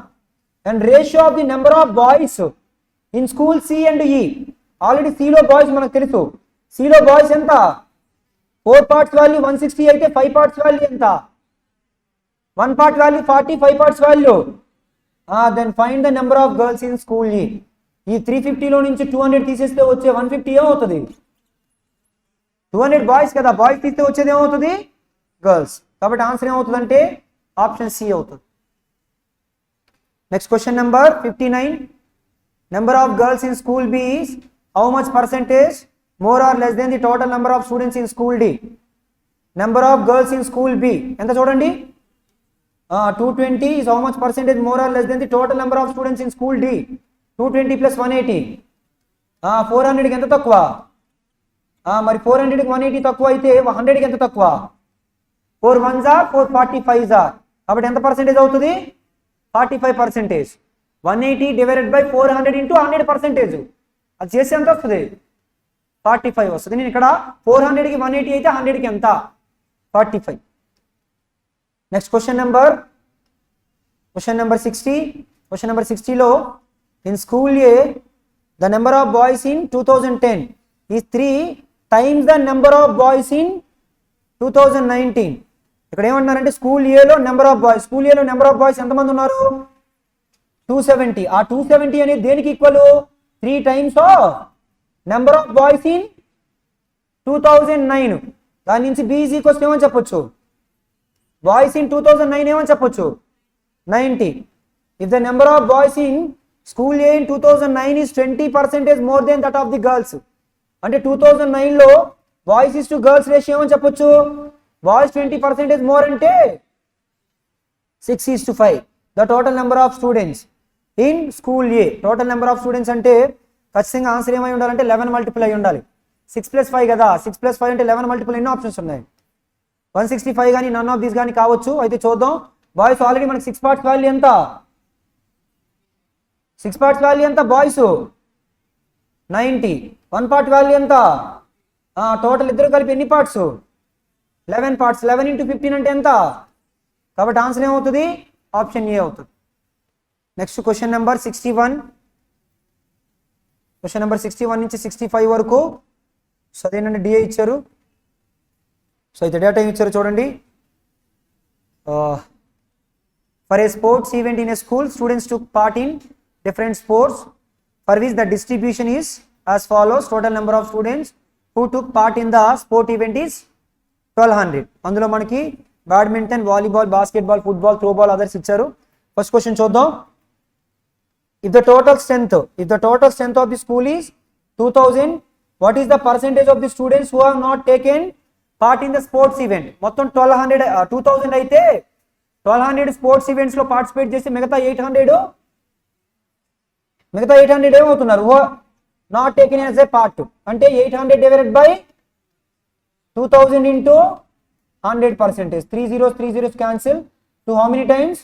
Speaker 1: And ratio of the number of boys in school C and E. Already సిలో బాయ్స్ మనకు తెలుసు. సిలో బాయ్స్ ఎంత? 4 పార్ట్స్ వాల్యూ 160 అయితే 5 పార్ట్స్ వాల్యూ ఎంత? 1 part value 40, 5 parts value. Then find the number of girls in school E. E 350లో నుంచి 200 తీసేస్తే వచ్చే 150 ఏమవుతుంది? 200 బాయ్స్ కదా, బాయ్స్ తీస్తే వచ్చేది ఏమవుతుంది? గర్ల్స్. కాబట్టి ఆన్సర్ ఏమవుతుందంటే ఆప్షన్ సి అవుతుంది. Next question number 59. Number of girls in school B is how much percentage more or less than the total number of students in school D. Number of girls in school B ఎంత చూడండి. 220 is how much percentage more or less than the total number of students in school D. 220 plus 180. 400 కి ఎంత తక్కువ? మరి 400 కి 180 తక్కువ అయితే 100 కి ఎంత తక్కువ? 4 1s are 445s are. కాబట్టి ఎంత పర్సెంటేజ్ అవుతుంది? 45%. 180 డివైడెడ్ బై 400 ఇంటూ 100%. అది చేసి ఎంత వస్తుంది? 45 వస్తుంది. నేను ఇక్కడ 400 కి 180 అయితే 100 కి ఎంత? 45. Next question number 60. Question number 60లో in school A the number of boys in 2010 is 3 times the number of boys in 2019. ఇక్కడ ఏమంటున్నారంటే స్కూల్ ఏలో నెంబర్ ఆఫ్ బాయ్స్, స్కూల్ ఏలో నెంబర్ ఆఫ్ బాయ్స్ ఎంతమంది ఉన్నారు? 270. ఆ 270 అనేది దేనికి equal? 3 times of number of boys in 2009. దాని నుంచి బి ఈజ్ ఈక్వల్స్ ఏమని చెప్పొచ్చు? బాయ్స్ ఇన్ 2009 ఏమని చెప్పొచ్చు? 90. If the number of boys in school A in 2009 is 20% more than that of the girls. అంటే 2009లో boys is to girls ratio ఏమని చెప్పొచ్చు? బాయ్స్ 20% మోర్ అంటే 6:5. The total number of students in school A. Total number of students అంటే ఖచ్చితంగా answer ఏమై ఉండాలంటే 11 multiple అయి ఉండాలి. 6 + 5 కదా, 6 + 5 అంటే 11 మల్టిపుల్. ఎన్నో ఆప్షన్స్ ఉన్నాయి? 165 కానీ నన్ ఆఫ్ దీస్ కానీ కావచ్చు. అయితే చూద్దాం. బాయ్స్ ఆల్రెడీ మనకి 6 పార్ట్స్ వాల్యూ ఎంత? 6 పార్ట్స్ వాల్యూ ఎంత? బాయ్స్ 90. 1 పార్ట్ వాల్యూ ఎంత? టోటల్ ఇద్దరు కలిపి ఎన్ని పార్ట్స్? 11 పార్ట్స్. 11 × 15 అంటే ఎంత? కాబట్టి ఆన్సర్ ఏమవుతుంది? ఆప్షన్ ఏ అవుతుంది. Next question number 61. Question number 61 నుంచి 65 వరకు అదేనండి డిఏ ఇచ్చారు. సో అయితే డేటా ఏమి ఇచ్చారు చూడండి. For a sports event in a school students took part in different sports for which the distribution is as follows. Total number of students who took part in the sport event is 1200. అందులో మనకి badminton, volleyball, basketball, football, throwball, others ఇచ్చారు. First question చూద్దాం. If the total strength of the school is 2000, what is the percentage of the students who have not taken part in the sports event? మొత్తం 2000 అయితే 1200 sports events లో participate చేసి మిగతా 800 ఏమవుతున్నారు? Not taken as a part. అంటే 800 divided by 2000 into 100%. 3 zeros cancel. To how many times?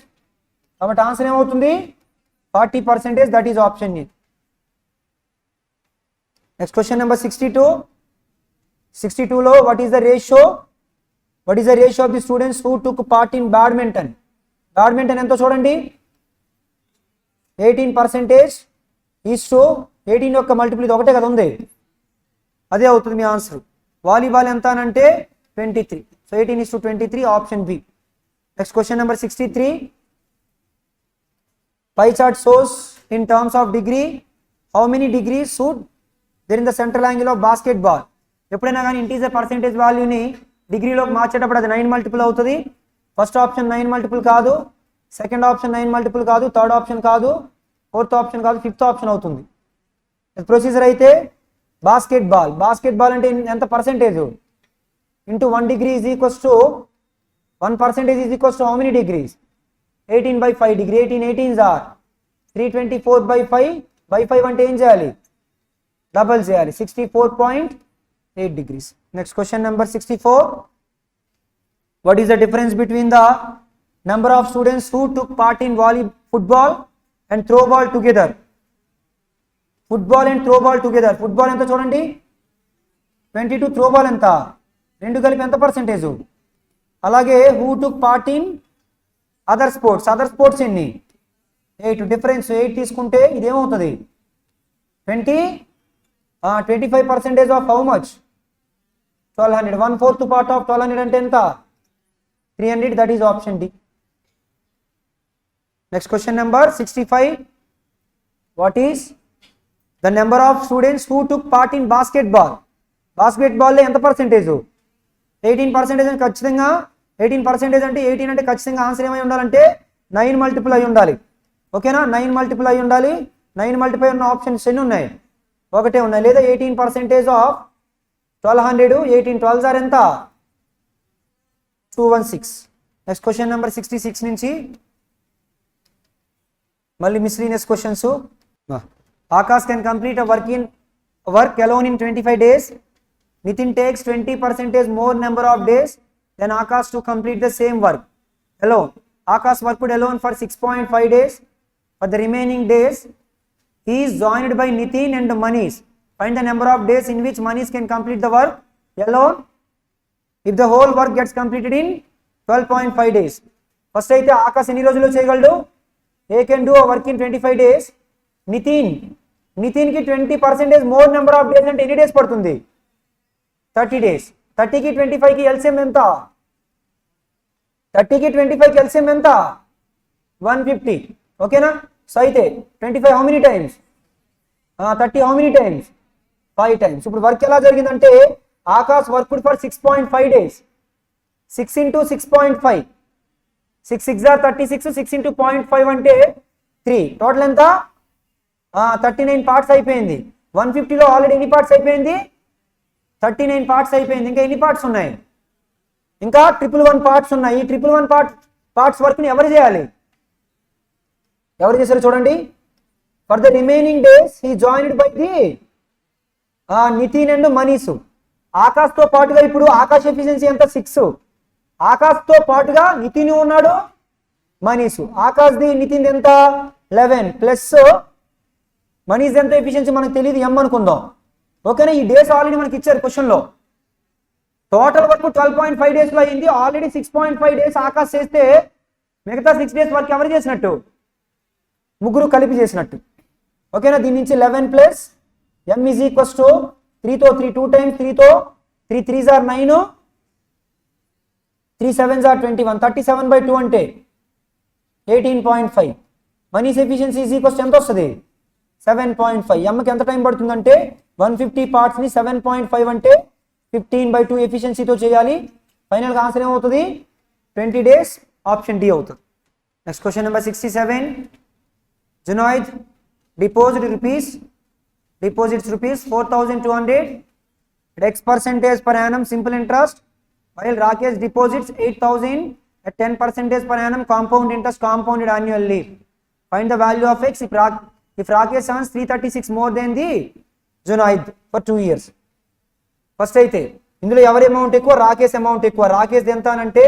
Speaker 1: కాబట్టి answer ఏమవుతుంది 40%. That is option A. Next question number 62. 62లో what is the ratio of the students who took part in badminton? Badminton ఎంతో చూడండి, 18% is to 18 యొక్క multiple ఇది ఒకటే కదా ఉంది, అదే అవుతుంది మీ ఆన్సర్. వాలీబాల్ ఎంత అని అంటే 23. So 18:23 option B. Next question number 63. Pie chart shows in terms of degree how many degrees should there in the central angle of basketball? ఎప్పుడైనా కానీ ఇంటీజర్ పర్సెంటేజ్ వాల్యూని డిగ్రీలోకి మార్చేటప్పుడు అది 9 మల్టిపుల్ అవుతుంది. ఫస్ట్ ఆప్షన్ 9 మల్టిపుల్ కాదు, second option 9 multiple కాదు, third option కాదు, fourth option కాదు, fifth option అవుతుంది. ప్రొసీజర్ అయితే బాస్కెట్ బాల్ అంటే ఎంత percentage? Into 1 degree is equals to 1% is equals to how many degrees? 18/5 degree. 18 are 324/5 అంటే ఏం చేయాలి? డబల్ చేయాలి, 64.8 degrees. Next question number 64. what is the difference between the number of students who took part in football and throw ball together? Football and throw ball together. Football ఎంత చూడండి 22, throw ball ఎంత 2 కలిపి ఎంత percentage? అలాగే who took part in other sports ఎన్ని? 8. Difference 8 తీసుకుంటే ఇదేమవుతుంది 25% of how much? 1200. 1/4 part of 1200 అంటే ఎంత? 300. That is option D. Next question number 65. What is the number of students who took part in basketball? బాస్కెట్బాల్లో ఎంత పర్సెంటేజ్? 18% అని ఖచ్చితంగా 18% అంటే 18 అంటే ఖచ్చితంగా ఆన్సర్ ఏమై ఉండాలంటే 9 మల్టిపుల్ అయి ఉండాలి. ఓకేనా, 9 మల్టిపుల్ అయి ఉండాలి. 9 మల్టిపుల్ ఉన్న ఆప్షన్స్ ఎన్ని ఉన్నాయి? ఒకటే ఉన్నాయి. లేదా 18% ఆఫ్ 1200, 18 12s ఆర్ ఎంత? 216. నెక్స్ట్ క్వశ్చన్ నెంబర్ 66 నుంచి మళ్ళీ miscellaneous questions. Akash can complete a work alone in 25 days. Nitin takes 20% more number of days than Akash to complete the same work alone. Akash worked alone for 6.5 days. For the remaining days, he is joined by Nitin and Manish. Find the number of days in which Manish can complete the work alone if the whole work gets completed in 12.5 days. First అయితే Akash ఎన్ని రోజుల్లో చేయగలడు? He can do a work in 25 days. Nitin కి 20% more number of days అంటే ఎన్ని days పడుతుంది? 30 days. 30కి 25కి LCM ఎంత? 30కి 25కి LCM ఎంత? 150. ఓకేనా. సో అయితే 25 how many times? 30 how many times? 5 times. ఇప్పుడు వర్క్ ఎలా జరిగిందంటే Akash worked for 6.5 days. 6 into 6.5, 6 6 are 36, 6 into 0.5 అంటే 3. టోటల్ ఎంత? 39 పార్ట్స్ అయిపోయింది. 150లో ఆల్రెడీ ఎన్ని పార్ట్స్ అయిపోయింది? 39 పార్ట్స్ అయిపోయింది. ఇంకా ఎన్ని పార్ట్స్ ఉన్నాయి? ఇంకా 111 పార్ట్స్ ఉన్నాయి. ఈ 111 పార్ట్స్ వర్క్ ని ఎవరు చేయాలి? ఎవరు చేశారు చూడండి. For the remaining days he joined by the Nitin and Manish. Akash తో పాటుగా ఇప్పుడు ఆకాశ్ ఎఫిషియన్సీ ఎంత? 6. ఆకాశ్ తో పాటుగా నితిన్ ఉన్నాడు, మనీష్. ఆకాశ్ ది నితిన్ ఎంత? 11 ప్లస్ మనీష్ ఎంత ఎఫిషియన్సీ మనకు తెలియదు, ఎం అనుకుందాం. ఓకేనా. ఈ డేస్ ఆల్రెడీ మనకి ఇచ్చారు క్వశ్చన్ లో. టోటల్ వర్క్ 12.5 days లో అయింది. ఆల్రెడీ 6.5 days ఆకాశ్ చేస్తే మిగతా 6 days వర్క్ ఎవరు చేసినట్టు? ముగ్గురు కలిపి చేసినట్టు. ఓకేనా. దీని నుంచి 11 plus m is equals to 3తో 3 2 times 3తో 3 3s are 9, 3 7s are 21. 37/2 అంటే 18.5. మనీష్ ఎఫిషియన్సీ ఈజ్ ఈక్వల్స్ ఎంత వస్తుంది? 7.5. ఎమ్కి ఎంత టైం పడుతుందంటే 150 పార్ట్స్ ని 7.5 అంటే 15/2 ఎఫిషియన్సీతో చేయాలి. ఫైనల్ గా ఆన్సర్ ఏమవుతుంది? 20 days. ఆప్షన్ డి అవుతుంది. Next question number 67. Junaid deposits rupees 4,200 at X% per annum simple interest, while Rakesh deposits 8,000 at 10% per annum compound interest compounded annually. Find the value of X if Rakesh earns 336 more than the Junaid for 2 years. First అయితే ఇందులో ఎవరి amount ఎక్కువ? Rakesh amount ఎక్కువ. రాకేష్ ఎంత అంటే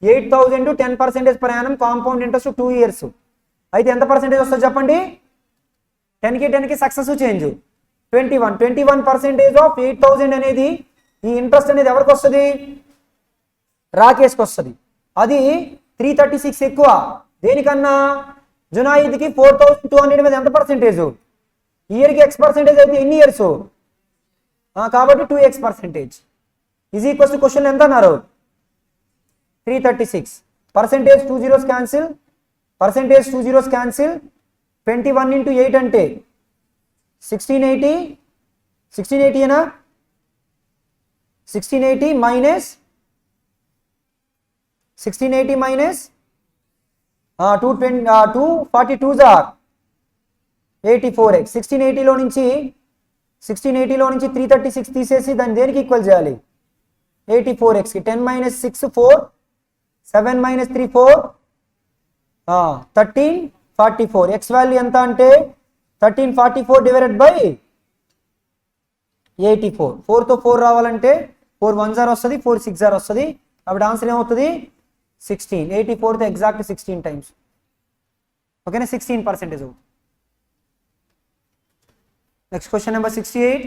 Speaker 1: 8,000 to 10% per annum compound interest 2 years. అయితే ఎంత percentage వస్తుంది చెప్పండి? 10కి సక్సెస్ చేంజ్ 21% ఆఫ్ 8,000 అనేది ఈ ఇంట్రెస్ట్ అనేది ఎవరికి వస్తుంది? రాకేష్కి వస్తుంది. అది 336 ఎక్కువ. దేనికన్నా? జునాయిద్కి 4,200 మీద ఎంత పర్సెంటేజ్? ఇయర్కి X% అయితే ఎన్ని ఇయర్స్? కాబట్టి 2X% is equals to question ఎంత అన్నారు? 336. పర్సెంటేజ్ 2 zeros క్యాన్సిల్, 21 into 8 అంటే 1680. 1680 ఏనా? 1680 minus 242s are 84x. 1680లో నుంచి 336 తీసేసి దాన్ని దేనికి ఈక్వల్ చేయాలి? 84xకి. 10 minus 6 4, 7 minus 3 4, 1344. x వాల్యూ ఎంత అంటే 1344 డివైడెడ్ బై 84. 4తో 4 రావాలంటే 4 1s are వస్తుంది, 4 6s are వస్తుంది. కాబట్టి ఆన్సర్ ఏమవుతుంది? 16. 84తో ఎగ్జాక్ట్ 16 టైమ్స్. ఓకేనా? 16% అవుతుంది. Next question number 68.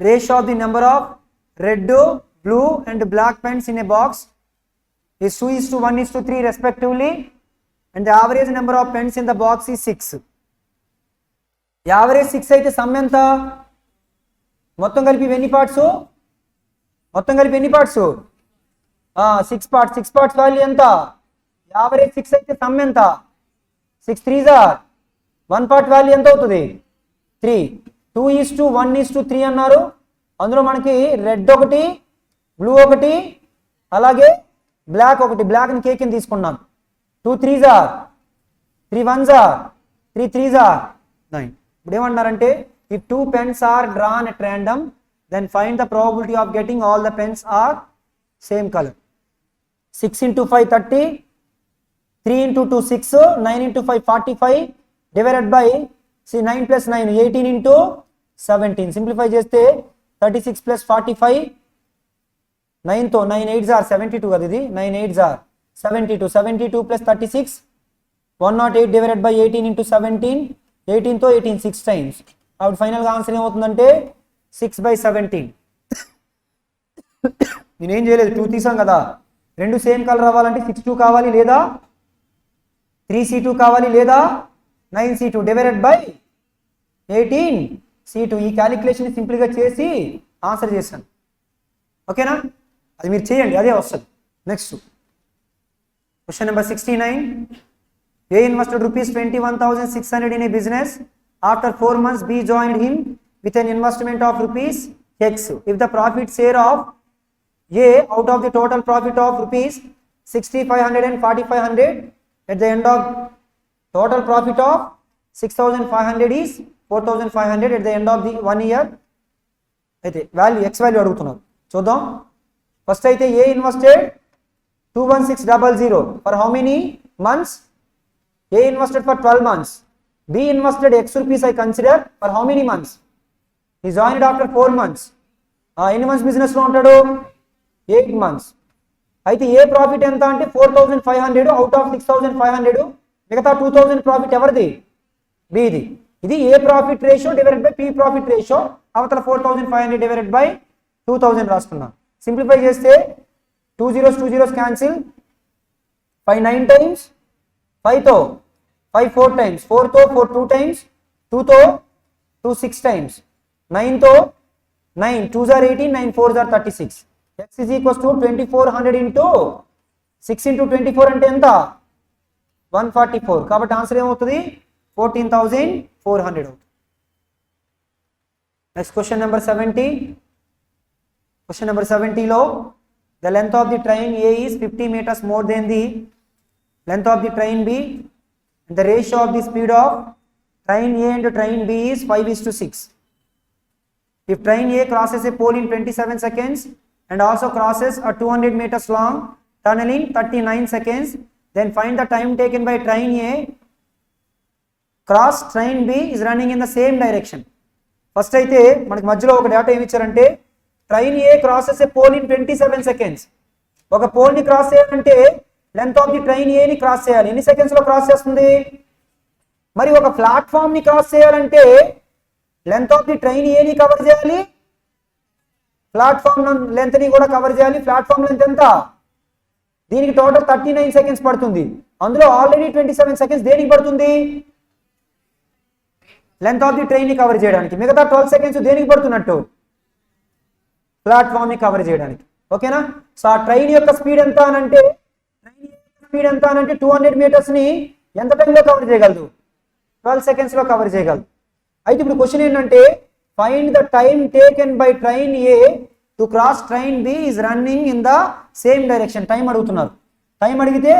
Speaker 1: Ratio of the number of red, blue and black pens in a box is 2:1:3 respectively, and the average number of pens in the box is 6. Average 6 అయితే some ఎంత? మొత్తం కలిపి ఎన్ని parts? 6 parts. 6 parts value ఎంత? Average 6 అయితే some ఎంత? 6 3s are 1 part value ఎంత అవుతుంది? 3. 2:1:3 అన్నారు. అందులో మనకి రెడ్ ఒకటి, బ్లూ ఒకటి, అలాగే బ్లాక్ ఒకటి. బ్లాక్ని కేక్ ని తీసుకున్నాం. 2 3s are, 3 1s are, 3 3s are 9. ఇప్పుడు ఏమంటారంటే if 2 pens are drawn at random then find the probability of getting all the pens are same color. 6 into 5 30, 3 into 2 6, 9 into 5 45 divided by 9 plus 9 18 into 17. Simplify చేస్తే 36 plus 45, 9తో 9 8s are 72 కదా. ఇది 9 8s are 72. 72 plus 36 108 divided by 18 into 17. 18తో 18 6 times. అప్పుడు ఫైనల్గా answer ఏమవుతుందంటే 6/17. నేనేం చేయలేదు, 2 తీసాం కదా. రెండు సేమ్ కలర్ అవ్వాలంటే 6 2 కావాలి, లేదా 3C2 కావాలి, లేదా 9C2 డివైడెడ్ బై 18C2. ఈ క్యాలిక్యులేషన్ సింపుల్గా చేసి ఆన్సర్ చేశాను. ఓకేనా? అది మీరు చేయండి, అదే వస్తుంది. Next question number 69. A invested rupees 21,600 in a business. After 4 months, B joined him with an investment of rupees X. If the profit share of A out of the total profit of rupees 6,500 and 4,500, at the end of total profit of 6,500 is 4,500 at the end of the 1 year. అయితే value X value అడుగుతున్నారు, చూద్దాం. First అయితే A invested 21600 for how many months? A invested for 12 months. B invested X rupees I consider for how many months? He joined after 4 months. ఎన్ని months business లో ఉంటాడు? 8 months. అయితే ఏ profit ఎంత అంటే 4,500 out of 6,500. మిగతా 2,000 profit ఎవరిది? బిది. ఇది A profit ratio divided by P profit ratio. అవతల 4,500 డివైడెడ్ బై 2,000 రాసుకున్నాం. సింప్లిఫై చేస్తే 2 zeros క్యాన్సిల్. 5 9 టైమ్స్, 5తో 5 4 టైమ్స్, 4తో 4 2 టైమ్స్, 2తో 2 6 టైమ్స్, 9తో 9 2s are 18, 9 4s are 36. X is equals to 2400 into 6 into 24 అంటే ఎంత? 144. కాబట్టి ఆన్సర్ ఏమవుతుంది? 14,400 అవుతుంది. Next question number 70. Question number 70లో the length of the train A is 50 meters more than the length of the train B, and the ratio of the speed of train A and train B is 5:6. If train A crosses a pole in 27 seconds and also crosses a 200 meters long tunnel in 39 seconds, then find the time taken by train A cross train B is running in the same direction. ఫస్ట్ అయితే మనకి మధ్యలో ఒక data ఏమి ఇచ్చారంటే train A crosses a pole in 27 seconds. ఒక పోల్ని cross చేయాలంటే లెంత్ ఆఫ్ ది ట్రైన్ ఏని క్రాస్ చేయాలి. ఎన్ని సెకండ్స్లో క్రాస్ చేస్తుంది? మరి ఒక ప్లాట్ఫామ్ని క్రాస్ చేయాలంటే లెంత్ ఆఫ్ ది ట్రైన్ ఏని కవర్ చేయాలి, ప్లాట్ఫామ్ లెంత్ని కూడా కవర్ చేయాలి. ప్లాట్ఫామ్ లెంత్ ఎంత? దీనికి టోటల్ 39 సెకండ్స్ పడుతుంది. అందులో ఆల్రెడీ 27 సెకండ్స్ దేనికి పడుతుంది? లెంత్ ఆఫ్ ది ట్రైన్ని కవర్ చేయడానికి. మిగతా 12 సెకండ్స్ దేనికి పడుతున్నట్టు? ప్లాట్ఫామ్ని కవర్ చేయడానికి. ఓకేనా? సో ఆ ట్రైన్ యొక్క స్పీడ్ ఎంత అనంటే 200 మీటర్స్ని ఎంత టైంలో కవర్ చేయగలదు? 12 సెకండ్స్లో కవర్ చేయగలదు. అయితే ఇప్పుడు క్వశ్చన్ ఏంటంటే find the time taken by train A to cross train B is running in the same direction. Time అడుగుతున్నారు. టైం అడిగితే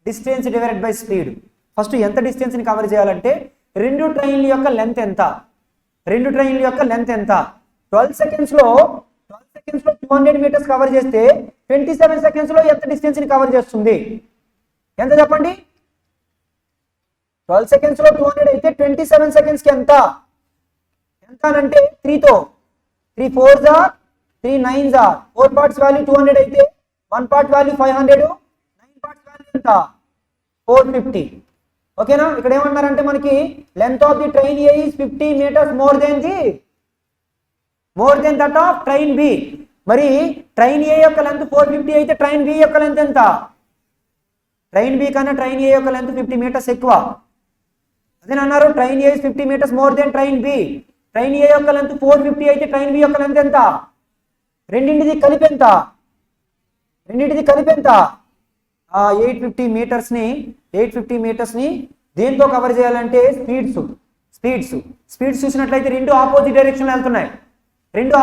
Speaker 1: distance divided by speed. First ఎంత డిస్టెన్స్ని కవర్ చేయాలంటే రెండు ట్రైన్ల యొక్క లెంత్ ఎంత? 12 సెకండ్స్లో 200 మీటర్స్ కవర్ చేస్తే 27 సెకండ్స్లో ఎంత డిస్టెన్స్ని కవర్ చేస్తుంది? ఎంత చెప్పండి? 12 సెకండ్స్లో 200 అయితే 27 సెకండ్స్కి ఎంత అంటే 3తో 3 4s are 3 9s are 4 parts value 200 అయితే 1 part వాల్యూ 500, 9 parts వాల్యూ ఎంత? 450. ఓకేనా? ఇక్కడ ఏమన్నారంటే మనకి length of the train A is 50 metres more than that of train B. మరి ట్రైన్ ఏ యొక్క లెంత్ 450 అయితే ట్రైన్ బి యొక్క లెంత్ ఎంత? ట్రైన్ బి కన్నా ట్రైన్ ఏ యొక్క లెంత్ 50 మీటర్స్ ఎక్కువ. అదేనన్నారు. Train A 50 metres more than train B. Train A యొక్క లెంత్ 450 అయితే ట్రైన్ బి యొక్క లెంత్ ఎంత? రెండింటిది కలిపి ఎంత? 850 మీటర్స్ని దేంతో కవర్ చేయాలంటే స్పీడ్స్ చూసినట్లయితే రెండు ఆపోజిట్ డైరెక్షన్లో వెళ్తున్నాయి. అంటే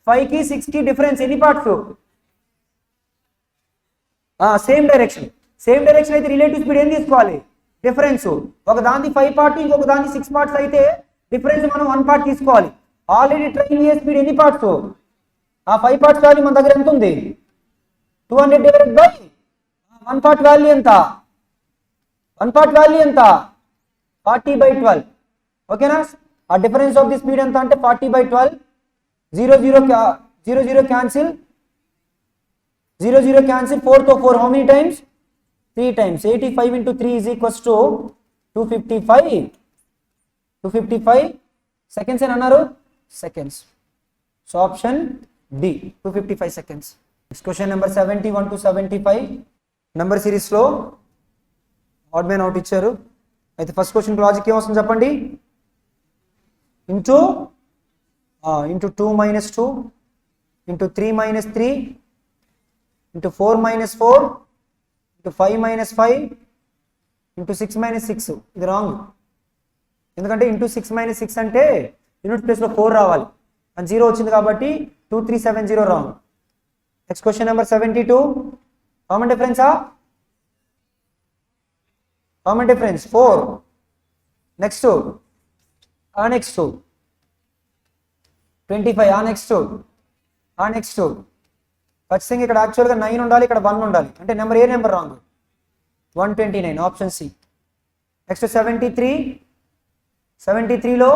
Speaker 1: 5కి 6కి డిఫరెన్స్ ఎన్ని పార్ట్స్? సేమ్ డైరెక్షన్ అయితే రిలేటివ్ స్పీడ్ ఏం తీసుకోవాలి? డిఫరెన్స్. ఒక దాని 5 పార్ట్ ఇంకొక దాని 6 పార్ట్స్ అయితే డిఫరెన్స్ మనం 1 పార్ట్ తీసుకోవాలి. ఆల్రెడీ ట్రైన్ ఏ స్పీడ్ ఎన్ని పార్ట్స్? ఆ 5 పార్ట్స్ వాల్యూ మన దగ్గర ఎంత ఉంది? 200 డివైడెడ్ బై 1 పార్ట్ వాల్యూ ఎంత? 40/12. ఓకేనా? ఆ డిఫరెన్స్ ఆఫ్ ది స్పీడ్ ఎంత అంటే 40/12. 0 0 క్యాన్సిల్, 4 తో 4 how many times? 3 times. 85 into 3 is equals to 255 seconds అని అన్నారు. Seconds. So option D 255 seconds. Next question number 71 to 75 number సిరీస్లో ఆడ్ మ్యాన్ అవుట్ ఇచ్చారు. అయితే ఫస్ట్ క్వశ్చన్ లాజిక్ ఏమొస్తుంది చెప్పండి? Into 2 - 2 into 3 - 3 into 4 - 4 into 5 - 5 into 6 - 6. ఇది wrong. ఎందుకంటే into 6 - 6 అంటే యూనిట్ ప్లేస్లో 4 రావాలి అని 0 వచ్చింది కాబట్టి 2370 wrong. Next question number 72 common difference 4. Next 25 next ఖచ్చితంగా ఇక్కడ యాక్చువల్గా 9 ఉండాలి, ఇక్కడ 1 ఉండాలి. అంటే నెంబర్ ఏ number wrong? 129 option C. Next 73లో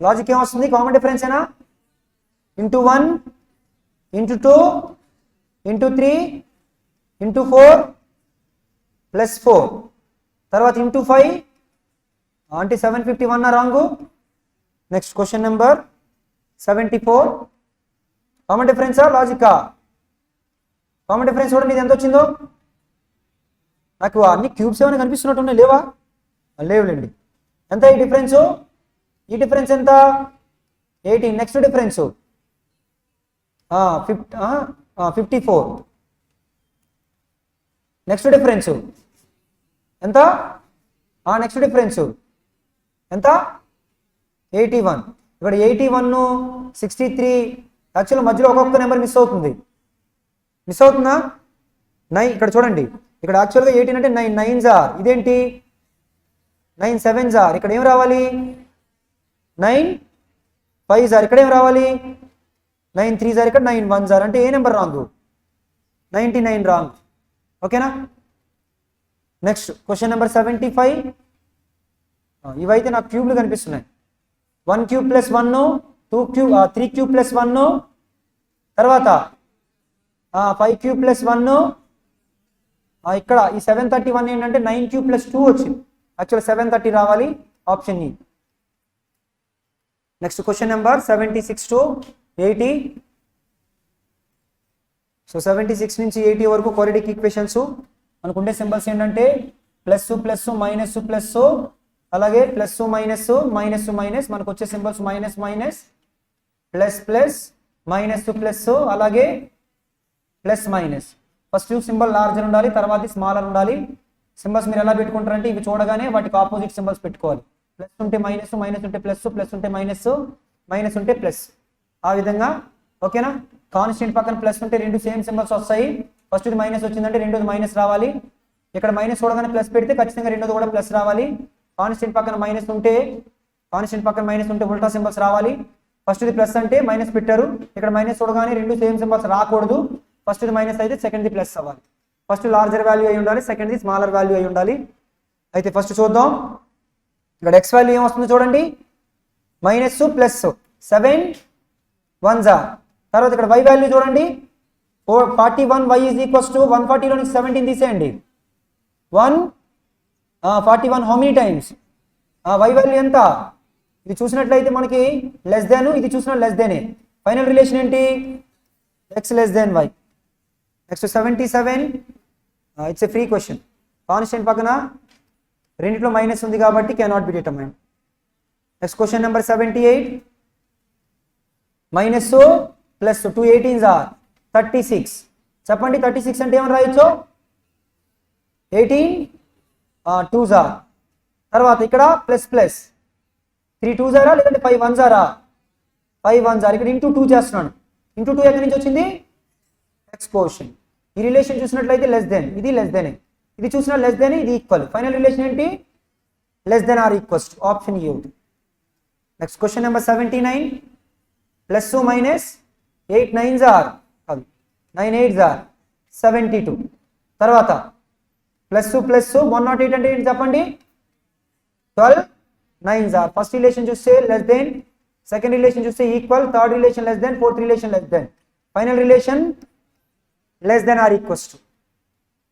Speaker 1: లాజిక్ ఏమొస్తుంది? కామన్ డిఫరెన్స్ ఏనా? Into 1 into 2 into 3 into 4 plus 4 తర్వాత ఇంటూ 5 అంటే 751 wrong. Next question number 74 common డిఫరెన్సా లాజికా? కామన్ డిఫరెన్స్ చూడండి ఇది ఎంత వచ్చిందో. నాకు అన్ని క్యూబ్స్ ఏమైనా కనిపిస్తున్నట్టు ఉన్నాయి, లేవా? లేవులేండి. ఎంత ఈ డిఫరెన్స్? ఈ డిఫరెన్స్ ఎంత? 18. Next difference 54. నెక్స్ట్ డిఫరెన్స్ ఎంత? నెక్స్ట్ డిఫరెన్స్ ఎంత? 81. ఇక్కడ 81 63 యాక్చువల్ మధ్యలో ఒక్కొక్క నెంబర్ మిస్ అవుతుందా? 9. ఇక్కడ చూడండి, ఇక్కడ యాక్చువల్గా 18 అంటే 9 9s are. ఇదేంటి 9 7s are. ఇక్కడ ఏం రావాలి? 9 5s are. ఇక్కడ ఏం రావాలి? 9 3s are. ఇక్కడ 9 1s are. అంటే ఏ నెంబర్ రాంగ్? 99 రాంగ్. ఓకేనా? Next question number 75. ఇవైతే నాకు క్యూబ్లు కనిపిస్తున్నాయి. 1 cube + 1 3 క్యూబ్ ప్లస్ 1, తర్వాత 5 క్యూబ్ ప్లస్ 1, ఇక్కడ ఈ 731 ఏంటంటే 9 క్యూబ్ ప్లస్ 2 వచ్చింది. యాక్చువల్ 730 రావాలి, option E. Next question number 76 to 80. So 76 నుంచి 80 వరకు క్వాడ్రాటిక్ ఈక్వేషన్స్. మనకుండే సింబల్స్ ఏంటంటే ప్లస్ ప్లస్ మైనస్ ప్లస్, అలాగే ప్లస్ మైనస్ మైనస్ మైనస్. మనకు వచ్చే symbols minus minus, plus plus, minus plus, అలాగే plus minus. First symbol larger ఉండాలి, తర్వాత స్మాలర్ ఉండాలి. సింబల్స్ మీరు ఎలా పెట్టుకుంటారంటే ఇవి చూడగానే వాటికి ఆపోజిట్ సింబల్స్ పెట్టుకోవాలి. ప్లస్ ఉంటే మైనస్, మైనస్ ఉంటే ప్లస్, ప్లస్ ఉంటే మైనస్, మైనస్ ఉంటే ప్లస్, ఆ విధంగా. ఓకేనా? కాన్స్టెంట్ పక్కన ప్లస్ ఉంటే రెండు సేమ్ సింబల్స్ వస్తాయి. ఫస్ట్ ఇది మైనస్ వచ్చిందంటే రెండోది మైనస్ రావాలి. ఇక్కడ మైనస్ చూడగానే ప్లస్ పెడితే ఖచ్చితంగా రెండోది కూడా ప్లస్ రావాలి. కాన్స్టెంట్ పక్కన మైనస్ ఉంటే ఉల్టా సింబల్స్ రావాలి. ఫస్ట్ ఇది ప్లస్ అంటే మైనస్ పెట్టారు, ఇక్కడ మైనస్ చూడగానే రెండు సేమ్ సింబల్స్ రాకూడదు. ఫస్ట్ ఇది మైనస్ అయితే సెకండ్ది ప్లస్ అవ్వాలి. ఫస్ట్ లార్జర్ వాల్యూ అయి ఉండాలి, సెకండ్ది స్మాలర్ వాల్యూ అయి ఉండాలి. అయితే ఫస్ట్ చూద్దాం. ఇక్కడ ఎక్స్ వాల్యూ ఏమొస్తుందో చూడండి, మైనస్ ప్లస్ 7 1s. తర్వాత ఇక్కడ వై వాల్యూ చూడండి, 41 y ఈజ్ ఈక్వల్స్ టు 140 లో నుంచి 17 తీసేయండి. 41 how many times? Y value ఎంత? ఇది చూసినట్లయితే మనకి లెస్ దాన్, ఇది చూసిన లెస్ దానే. ఫైనల్ రిలేషన్ ఏంటి? X less than Y. Next 77, it's a free question. Constant పక్కన రెండిట్లో మైనస్ ఉంది కాబట్టి cannot be determined. Next question number 78, minus plus 2 18s or 36. చెప్పండి 36 అంటే ఏమని రాయొచ్చు? 18 2s ఆర్. తర్వాత ఇక్కడ ప్లస్ ప్లస్ 3 2s ఆరా లేదంటే 5 1s ఆరా? 5 1s are. ఇక్కడ ఇంటూ 2 చేస్తున్నాను. ఇంటూ 2 ఎక్కడి నుంచి వచ్చింది? ఎక్స్ కోషన్. ఈ రిలేషన్ చూసినట్లయితే లెస్ దెన్, ఇది లెస్ దెన్, ఇది చూసిన లెస్ దెన్, ఇది ఈక్వల్. ఫైనల్ రిలేషన్ ఏంటి? Less than or equals to, option A అవుతుంది. Next question number 79, plus minus 8 9s are, 9 8s are 72. తర్వాత ప్లస్ ప్లస్ 108 అంటే ఏంటి చెప్పండి? 12 9s ఆర్. ఫస్ట్ రిలేషన్ చూస్తే లెస్ దెన్, సెకండ్ రిలేషన్ చూస్తే equal, third relation less than, fourth relation less than, final relation less than or equals to.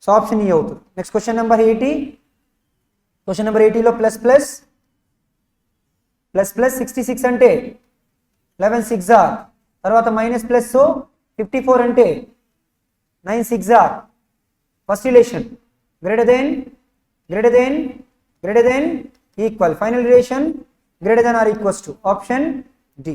Speaker 1: So option E అవుతుంది. Next question number 80. Question number 80లో plus plus 66 అంటే 11 6s are. తర్వాత minus plus 54 అంటే 9 6s or. First relation greater than equal, final relation greater than or equals to, option D.